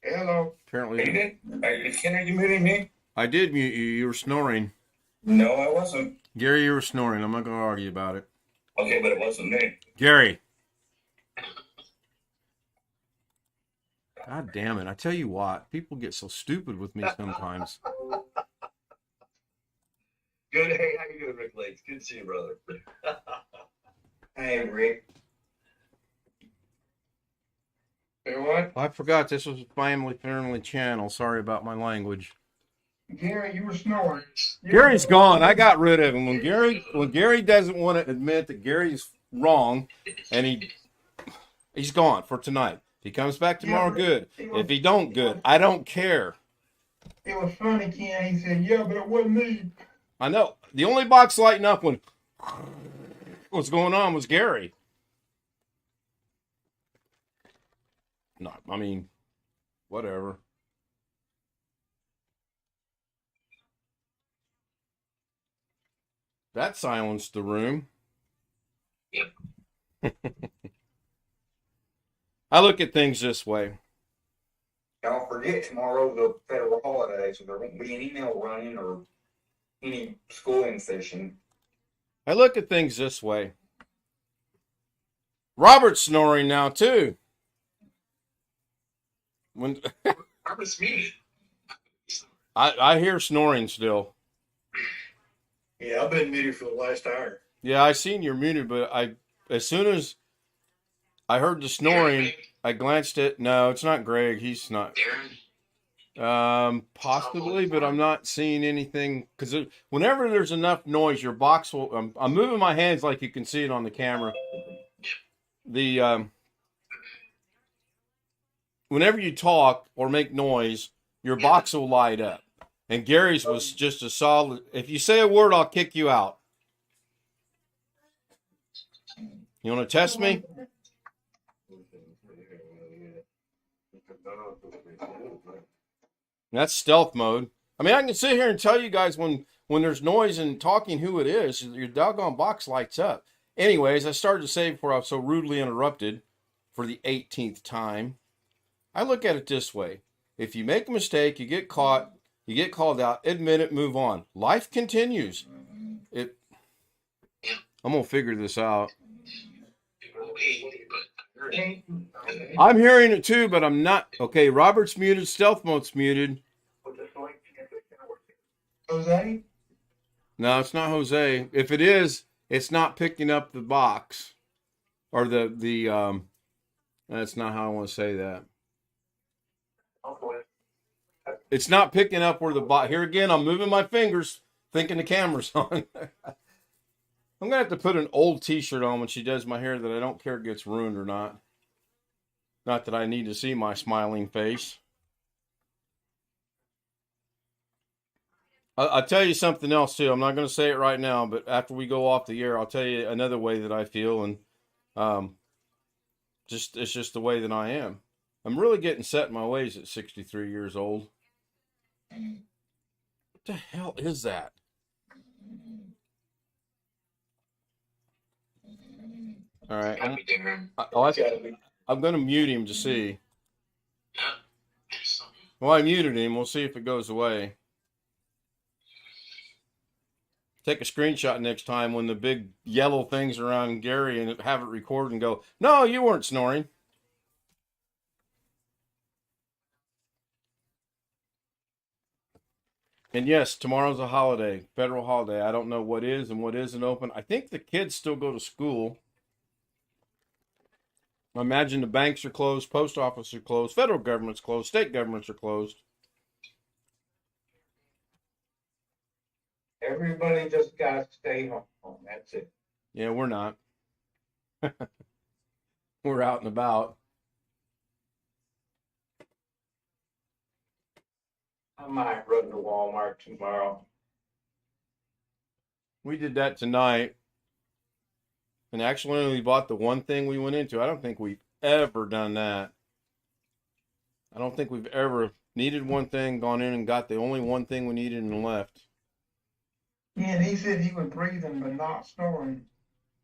Hello. Apparently, Ken, are you muting me? I did mute you. You were snoring. No, I wasn't. Gary, you were snoring. I'm not going to argue about it. Okay, but it wasn't me. Gary. God damn it. I tell you what, people get so stupid with me sometimes. Good. Hey, how you doing, Rick Lakes? Good to see you, brother. Hey, Rick. Say what? I forgot this was a family-friendly channel. Sorry about my language. Gary, you were snoring. Gary's gone. I got rid of him. When Gary doesn't want to admit that Gary's wrong, and he's gone for tonight. If he comes back tomorrow, good. If he don't, good. I don't care. It was funny, Ken. He said, "Yeah, but it wasn't me." I know. The only box lighting up when what's going on was Gary. No, I mean, whatever. That silenced the room. Yep. I look at things this way. Don't forget tomorrow the federal holiday, so there won't be any mail running or any schooling session. I look at things this way. Robert's snoring now too. When Robert's muted. I hear snoring still. Yeah, I've been muted for the last hour. Yeah, I seen you're muted, but as soon as I heard the snoring, I glanced at. No, it's not Greg. He's not. Possibly, but I'm not seeing anything because whenever there's enough noise, your box will. I'm moving my hands like you can see it on the camera. Whenever you talk or make noise, your box will light up. And Gary's was just a solid. If you say a word, I'll kick you out. You want to test me? That's stealth mode. I mean, I can sit here and tell you guys when there's noise and talking who it is, your doggone box lights up. Anyways, I started to say before I was so rudely interrupted for the 18th time. I look at it this way. If you make a mistake, you get caught, you get called out, admit it, move on. Life continues. I'm going to figure this out. It will be, but I'm hearing it too, but I'm not. Okay, Robert's muted. Stealth mode's muted. Jose? No, it's not Jose. If it is, it's not picking up the box. Or that's not how I want to say that. It's not picking up where the box. Here again, I'm moving my fingers, thinking the camera's on. I'm going to have to put an old t-shirt on when she does my hair that I don't care if it gets ruined or not. Not that I need to see my smiling face. I'll tell you something else too. I'm not going to say it right now, but after we go off the air, I'll tell you another way that I feel, and it's just the way that I am. I'm really getting set in my ways at 63 years old. What the hell is that? All right, I'm going to mute him to see. Well, I muted him. We'll see if it goes away. Take a screenshot next time when the big yellow things are around Gary and have it record and go, no, you weren't snoring. And yes, tomorrow's a holiday, federal holiday. I don't know what is and what isn't open. I think the kids still go to school. I imagine the banks are closed, post offices are closed, federal government's closed, state governments are closed. Everybody just gotta stay home. That's it. Yeah, we're not. We're out and about. I might run to Walmart tomorrow. We did that tonight. And actually only bought the one thing we went into. I don't think we've ever done that. I don't think we've ever needed one thing, gone in and got the only one thing we needed and left. Yeah, and he said he was breathing but not snoring.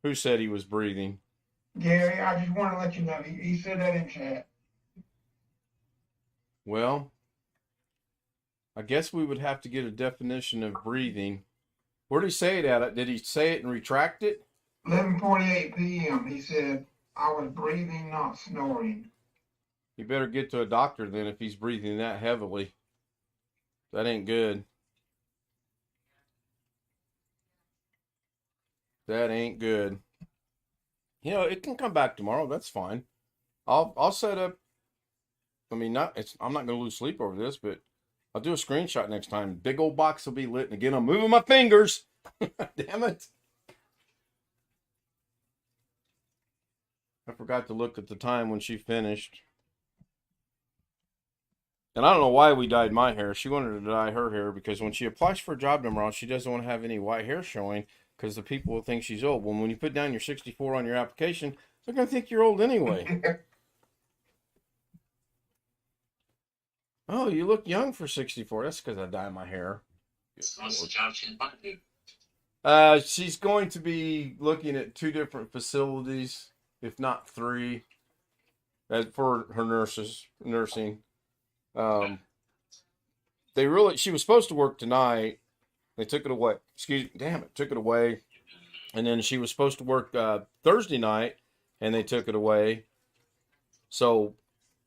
Who said he was breathing? Gary, I just want to let you know, he said that in chat. Well, I guess we would have to get a definition of breathing. Where did he say it at? Did he say it and retract it? 11:48 p.m. He said, I was breathing, not snoring. You better get to a doctor then if he's breathing that heavily. That ain't good. That ain't good. You know, it can come back tomorrow. That's fine. I'll set up. I mean, I'm not going to lose sleep over this, but I'll do a screenshot next time. Big old box will be lit. And again, I'm moving my fingers. Damn it. I forgot to look at the time when she finished. And I don't know why we dyed my hair. She wanted to dye her hair because when she applies for a job number on, she doesn't want to have any white hair showing because the people will think she's old. Well, when you put down your 64 on your application, they're going to think you're old anyway. Oh, you look young for 64. That's because I dye my hair. What's the job she's finding? She's going to be looking at 2 different facilities, if not 3, for her nursing. She was supposed to work tonight. They took it away. Took it away. And then she was supposed to work Thursday night, and they took it away. So,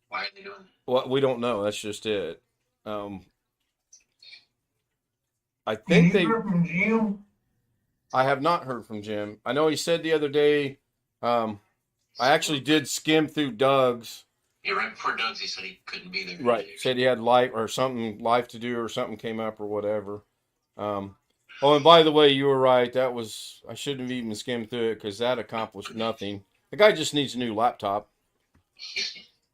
Why are they doing that? well, we don't know. That's just it. I Did think you they. hear from Jim? I have not heard from Jim. I know he said the other day. I actually did skim through Doug's. Yeah, right before Doug's, he said he couldn't be there. Right. Said he had life to do or something came up or whatever. Oh, and by the way, you were right. I shouldn't have even skimmed through it because that accomplished nothing. The guy just needs a new laptop.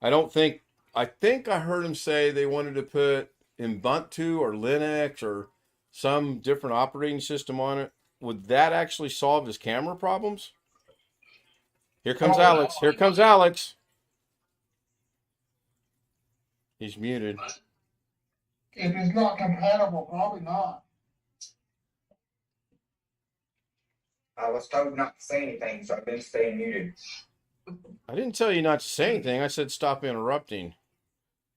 I think I heard him say they wanted to put Ubuntu or Linux or some different operating system on it. Would that actually solve his camera problems? Here comes Alex. Here comes Alex. He's muted. If it's not compatible, probably not. I was told not to say anything, so I've been staying muted. I didn't tell you not to say anything. I said stop interrupting.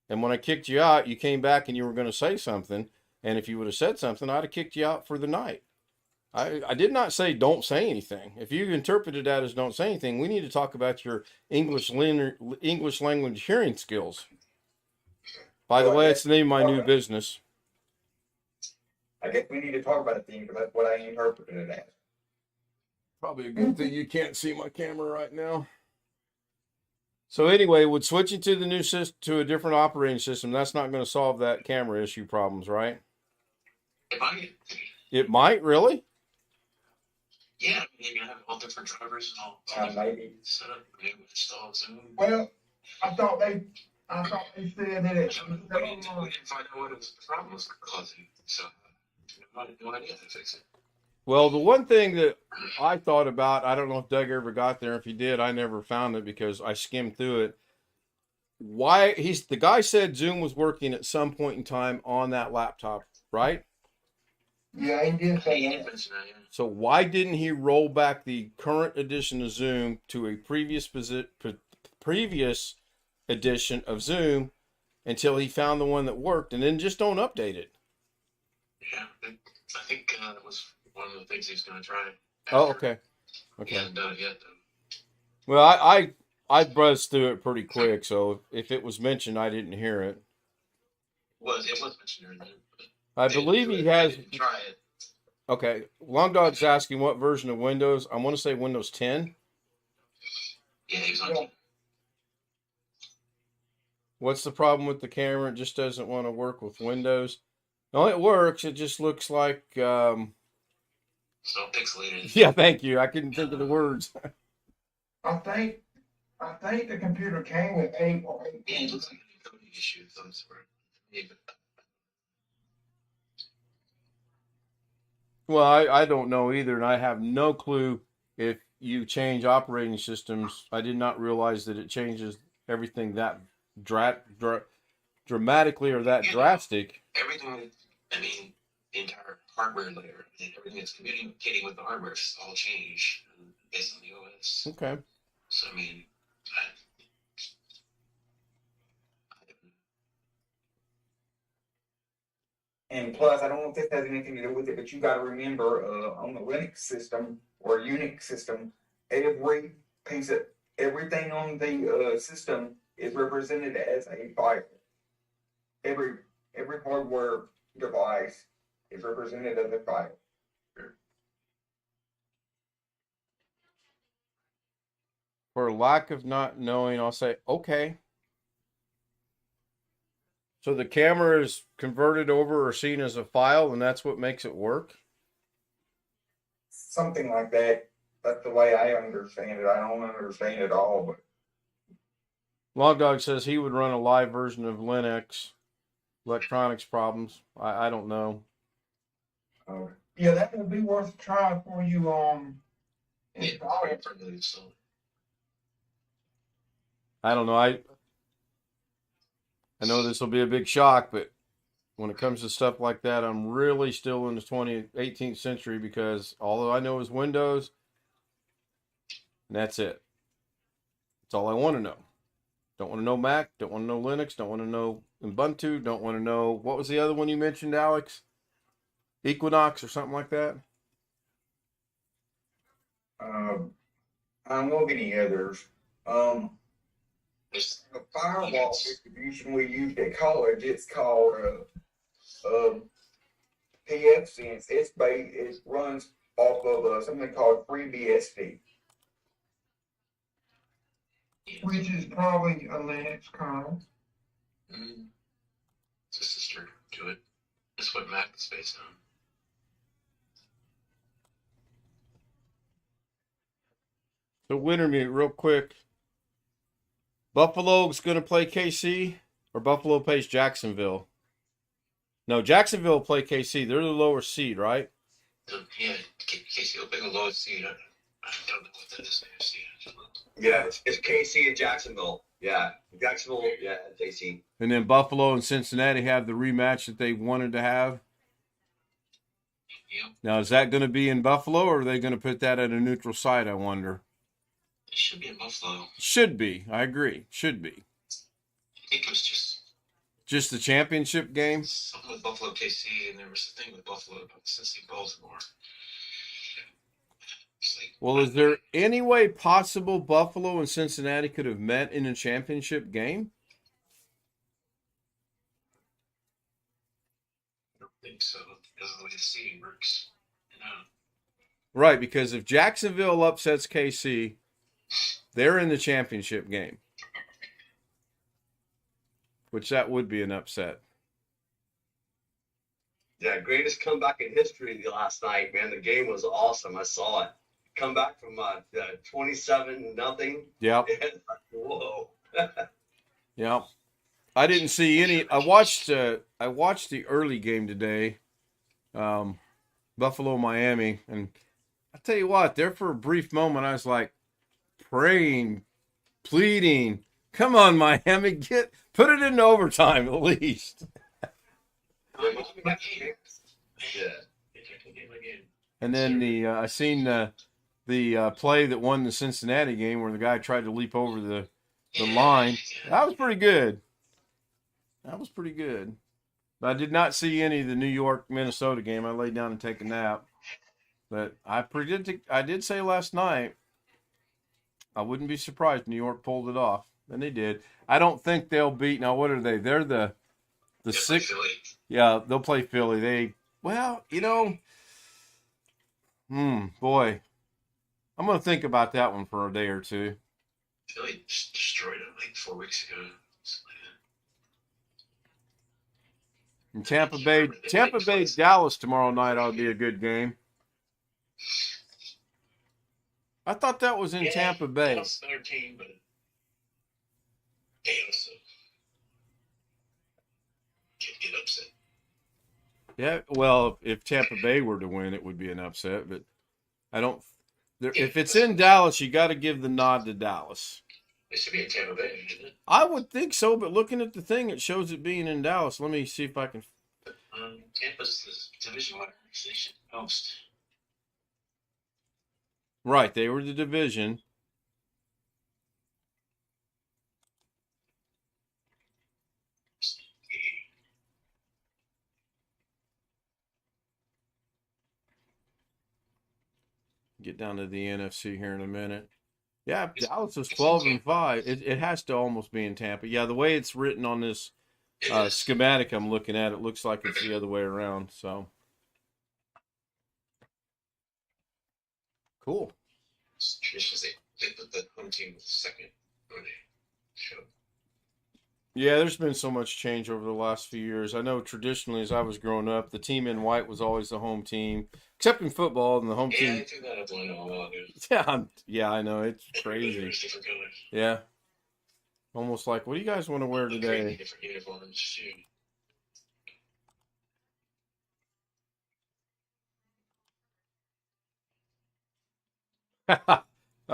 And when I kicked you out, you came back and you were going to say something. And if you would have said something, I'd have kicked you out for the night. I did not say don't say anything. If you interpreted that as don't say anything, we need to talk about your English language hearing skills. By the way, it's the name of my new business. I guess we need to talk about it then, because that's what I interpreted it as. Probably a good thing you can't see my camera right now. So anyway, with switching to the new system, to a different operating system, that's not going to solve that camera issue problems, right? It might. It might, really? Yeah, maybe I have all different drivers and all Maybe. set up, maybe install Zoom. Well, I thought they said that it. We didn't find out what it was, the problem was causing, so I had no idea how to fix it. Well, the one thing that I thought about, I don't know if Doug ever got there. If he did, I never found it because I skimmed through it. The guy said Zoom was working at some point in time on that laptop, right? Yeah, he did say that. So why didn't he roll back the current edition of Zoom to a previous edition of Zoom until he found the one that worked, and then just don't update it? Yeah, I think that was one of the things he's going to try. Oh, okay. Okay. He hadn't done it yet, though. Well, I buzzed through it pretty quick, so if it was mentioned, I didn't hear it. It was mentioned during that. I believe he has. Try it. Okay, Long Dog's asking what version of Windows. I want to say Windows 10. Yeah, he was on. Yeah. What's the problem with the camera? It just doesn't want to work with Windows. No, it works. It just looks like. So pixelated. Yeah, thank you. I couldn't think of the words. I think the computer came with 8 or 8. Yeah, it looks like a coding issue of some sort. Maybe. Well, I don't know either, and I have no clue if you change operating systems. I did not realize that it changes everything that dramatically or that drastic. Everything, I mean, the entire hardware layer, everything that's communicating with the hardware is all changed based on the OS. Okay. So, I mean, And plus, I don't know if this has anything to do with it, but you got to remember, on the Linux system or Unix system, everything on the system is represented as a file. Every hardware device is represented as a file. For lack of not knowing, I'll say okay. So the camera is converted over or seen as a file, and that's what makes it work? Something like that. That's the way I understand it. I don't understand it all, but Long Dog says he would run a live version of Linux. Electronics problems. I don't know. Yeah, that would be worth a try for you. I don't know. I know this will be a big shock, but when it comes to stuff like that, I'm really still in the 18th century because all I know is Windows, and that's it. That's all I want to know. Don't want to know Mac, don't want to know Linux, don't want to know Ubuntu, don't want to know, what was the other one you mentioned, Alex? Equinox or something like that? I don't know of any others. The firewall distribution we used at college, it's called PFSense. It runs off of something called FreeBSD. Which is probably a Linux kernel. It's a sister to it. That's what Mac is based on. So Wintermute, real quick. Buffalo's going to play KC, or Buffalo plays Jacksonville? No, Jacksonville will play KC. They're the lower seed, right? Yeah, KC will play the lowest seed. I don't know what that is. Yeah, it's KC and Jacksonville. Yeah, Jacksonville, yeah, KC. And then Buffalo and Cincinnati have the rematch that they wanted to have. Yep. Now, is that going to be in Buffalo, or are they going to put that at a neutral site, I wonder? It should be in Buffalo. Should be. I agree. Should be. I think it was just the championship game? Something with Buffalo KC, and there was a thing with Buffalo about Cincy Baltimore. Well, is there any way possible Buffalo and Cincinnati could have met in a championship game? I don't think so because of the way the seating works. Right, because if Jacksonville upsets KC, they're in the championship game, which that would be an upset. Yeah, greatest comeback in history last night, man. The game was awesome. I saw it. Come back from 27-0. Yep. Whoa. Yep. I didn't see any. I watched the early game today, Buffalo Miami, and I tell you what, there for a brief moment I was like praying, pleading, come on Miami, put it into overtime at least. And then I seen the play that won the Cincinnati game where the guy tried to leap over the line. That was pretty good. That was pretty good. But I did not see any of the New York Minnesota game. I laid down and take a nap. But I did say last night I wouldn't be surprised New York pulled it off. And they did. I don't think they'll beat. Now what are they? They're the sixth. Yeah, they'll play Philly. Boy, I'm going to think about that one for a day or two. Philly just destroyed it like 4 weeks ago. And Tampa Bay, Dallas tomorrow night ought to be a good game. I thought that was in Tampa Bay. Dallas is a better team, but they also get upset. Yeah, well, if Tampa Bay were to win, it would be an upset. But I don't. If it's in Dallas, you got to give the nod to Dallas. It should be in Tampa Bay, shouldn't it? I would think so, but looking at the thing, it shows it being in Dallas. Let me see if I can. Tampa's the division winner. They should host. Right, they were the division. Get down to the NFC here in a minute. Yeah, Dallas is 12-5. It has to almost be in Tampa. Yeah, the way it's written on this schematic I'm looking at, it looks like it's the other way around. So cool. Traditionally, they put the home team second when they show. Yeah, there's been so much change over the last few years. I know traditionally, as I was growing up, the team in white was always the home team, except in football, and the home team. Yeah, they threw that up the window a while ago. Yeah, I know. It's crazy. Different colors. Yeah. Almost like, what do you guys want to wear today? Different uniforms, too. All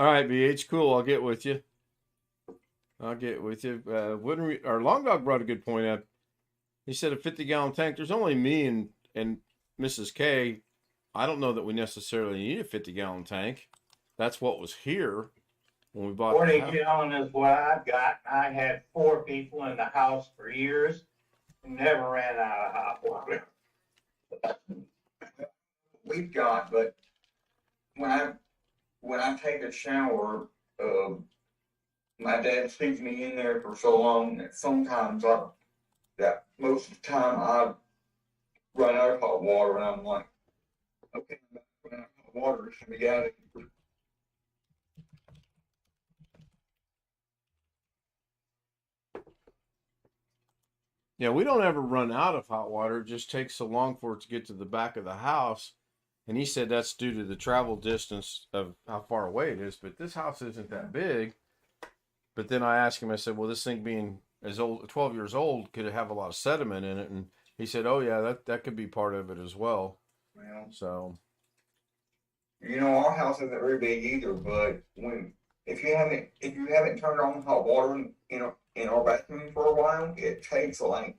right, BH, cool. I'll get with you. Our Long Dog brought a good point up. He said a 50-gallon tank. There's only me and Mrs. K. I don't know that we necessarily need a 50-gallon tank. That's what was here when we bought 40 gallon is what I've got. I had 4 people in the house for years. Never ran out of hot water. We've got, but when I take a shower, my dad leaves me in there for so long that sometimes most of the time I run out of hot water, and I'm like, okay, I'm running out of hot water. Should we out of here? Yeah, we don't ever run out of hot water. It just takes so long for it to get to the back of the house. And he said that's due to the travel distance of how far away it is. But this house isn't that big. But then I asked him, I said, well, this thing being as old, 12 years old, could it have a lot of sediment in it? And he said, oh, yeah, that could be part of it as well. Well, so, our house isn't very big either, but if you haven't turned on hot water in our bathroom for a while, it takes like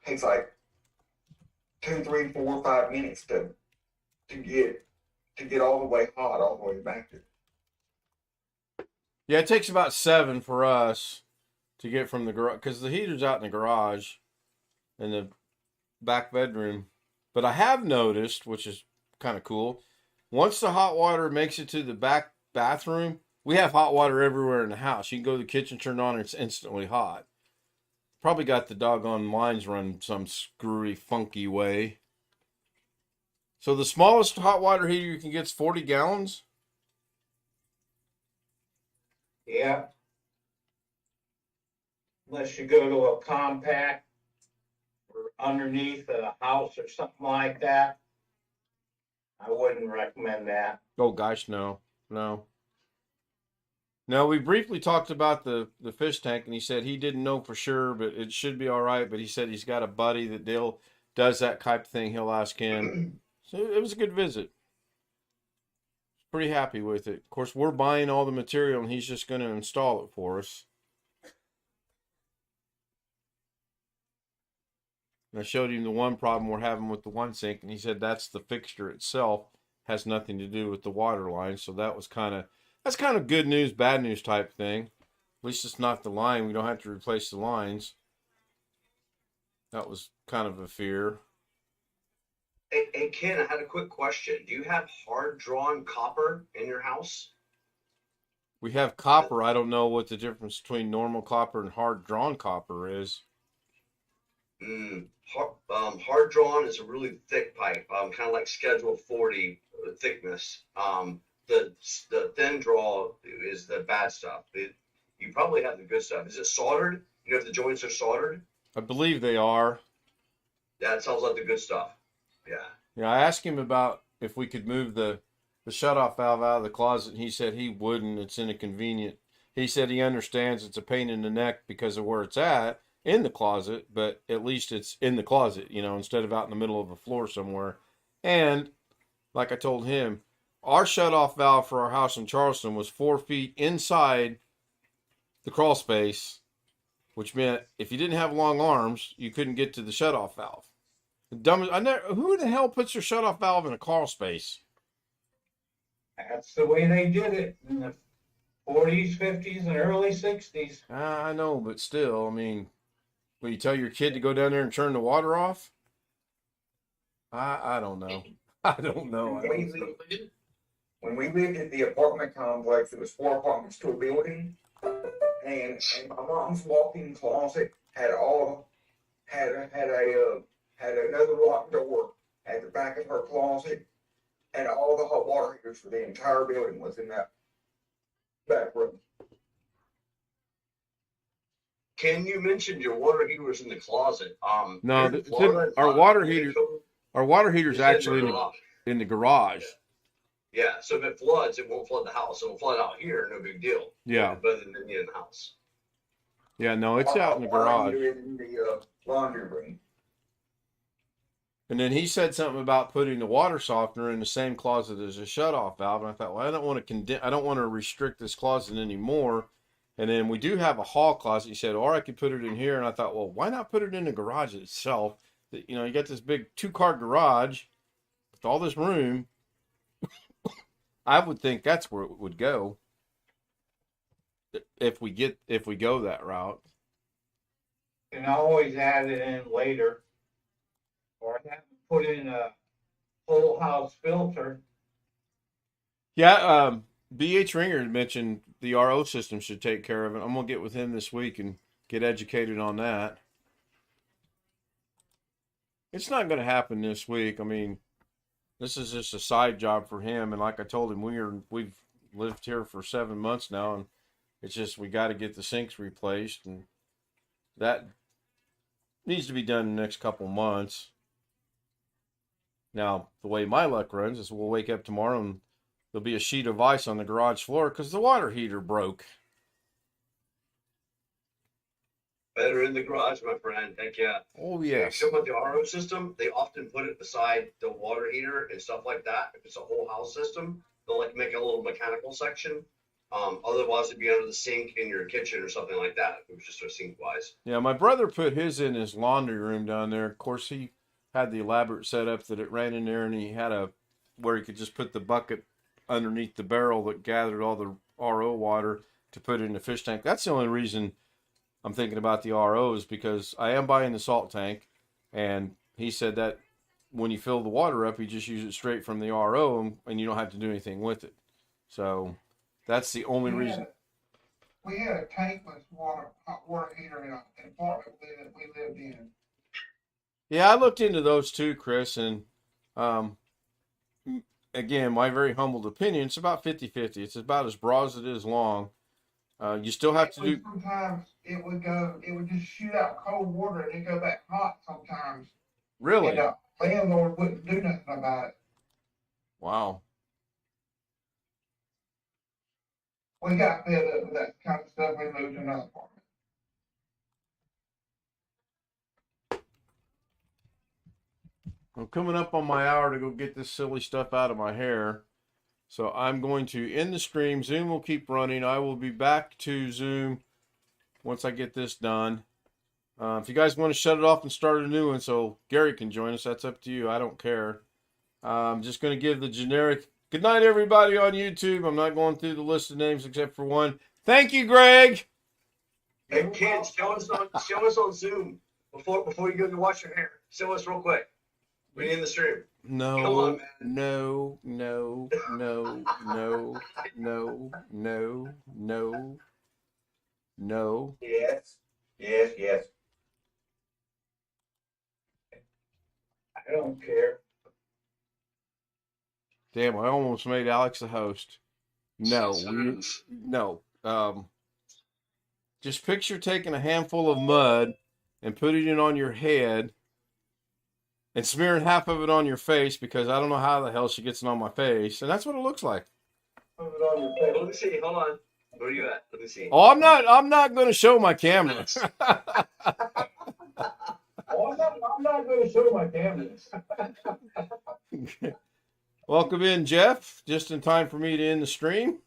2, 3, 4, 5 minutes to get all the way hot all the way back there. yeah, it takes about 7 for us to get from the garage, because the heater's out in the garage in the back bedroom. But I have noticed, which is kind of cool, Once the hot water makes it to the back bathroom, we have hot water everywhere in the house. You can go to the kitchen, turn it on, and it's instantly hot. Probably got the doggone lines run some screwy, funky way. So the smallest hot water heater you can get is 40 gallons? Yeah. Unless you go to a compact or underneath a house or something like that. I wouldn't recommend that. Oh, gosh, no. No. No, we briefly talked about the fish tank, and he said he didn't know for sure, but it should be all right. But he said he's got a buddy that does that type of thing. He'll ask him. So it was a good visit. Pretty happy with it. Of course, we're buying all the material, and he's just going to install it for us. And I showed him the one problem we're having with the one sink, and he said that's the fixture itself, has nothing to do with the water line. So that's kind of good news, bad news type thing. At least it's not the line. We don't have to replace the lines. That was kind of a fear. Hey Ken, I had a quick question. Do you have hard drawn copper in your house? We have copper. I don't know what the difference between normal copper and hard drawn copper is. Hard drawn is a really thick pipe, kind of like Schedule 40 thickness. The thin draw is the bad stuff. You probably have the good stuff. Is it soldered? You know if the joints are soldered? I believe they are. That sounds like the good stuff. Yeah. Yeah, I asked him about if we could move the shutoff valve out of the closet, and he said he wouldn't. It's inconvenient. He said he understands it's a pain in the neck because of where it's at in the closet, but at least it's in the closet, instead of out in the middle of the floor somewhere. And like I told him, our shutoff valve for our house in Charleston was 4 feet inside the crawl space, which meant if you didn't have long arms, you couldn't get to the shutoff valve. The dumbest, who the hell puts their shutoff valve in a crawl space? That's the way they did it in the 40s, 50s, and early 60s. I know, but still, I mean, will you tell your kid to go down there and turn the water off? I don't know. I don't know. When we lived at the apartment complex, it was 4 apartments to a building, and my mom's walk-in closet had another locked door at the back of her closet, and all the hot water heaters for the entire building was in that back room. Ken, you mentioned your water heater was in the closet. No, our water heater's actually in the garage. Yeah, so if it floods, it won't flood the house. It'll flood out here, no big deal. Yeah. Better than in the house. Yeah, no, it's out in the garage. In the laundry room. And then he said something about putting the water softener in the same closet as a shutoff valve, and I thought, well, I don't want to restrict this closet anymore. And then we do have a hall closet. He said, or I could put it in here, and I thought, well, why not put it in the garage itself? You got this big 2-car garage with all this room. I would think that's where it would go if we go that route. And I always add it in later, or have to put in a whole house filter. Yeah, BH Ringer mentioned the RO system should take care of it. I'm gonna get with him this week and get educated on that. It's not gonna happen this week. I mean, this is just a side job for him, and like I told him, we've lived here for 7 months now, and it's just we got to get the sinks replaced, and that needs to be done in the next couple months. Now, the way my luck runs is we'll wake up tomorrow and there'll be a sheet of ice on the garage floor because the water heater broke. Better in the garage, my friend. Heck yeah. Oh, yes. Except with the RO system, they often put it beside the water heater and stuff like that. If it's a whole house system, they'll make a little mechanical section. Otherwise, it'd be under the sink in your kitchen or something like that. If it was just a sink wise. Yeah, my brother put his in his laundry room down there. Of course, he had the elaborate setup that it ran in there, and he had where he could just put the bucket underneath the barrel that gathered all the RO water to put it in the fish tank. That's the only reason I'm thinking about the ROs, because I am buying the salt tank, and he said that when you fill the water up, you just use it straight from the RO, and you don't have to do anything with it. So that's the only reason. We had a tankless hot water heater in an apartment that we lived in. Yeah, I looked into those too, Chris, and again, my very humbled opinion, it's about 50-50. It's about as broad as it is long. You still have to do. Sometimes it would just shoot out cold water and it go back hot sometimes. Really? And the landlord wouldn't do nothing about it. Wow. We got fed up with that kind of stuff. We moved to another apartment. I'm coming up on my hour to go get this silly stuff out of my hair. So I'm going to end the stream. Zoom will keep running. I will be back to Zoom once I get this done. If you guys want to shut it off and start a new one so Gary can join us, that's up to you. I don't care. I'm just going to give the generic good night, everybody on YouTube. I'm not going through the list of names except for one. Thank you, Greg. Hey, kids, show us on Zoom before you go to wash your hair. Show us real quick. We in the stream. No, Come on, man. no. Yes. I don't care. Damn, I almost made Alex the host. No. Just picture taking a handful of mud and putting it on your head and smearing half of it on your face, because I don't know how the hell she gets it on my face. And that's what it looks like. Let me see. Hold on. Where are you at? Let me see. Oh, I'm not going to show my camera. I'm not going to show my cameras. Welcome in, Jeff. Just in time for me to end the stream.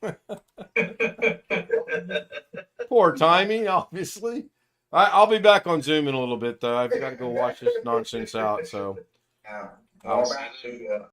Poor timing, obviously. I'll be back on Zoom in a little bit, though. I've got to go watch this nonsense out. So All right.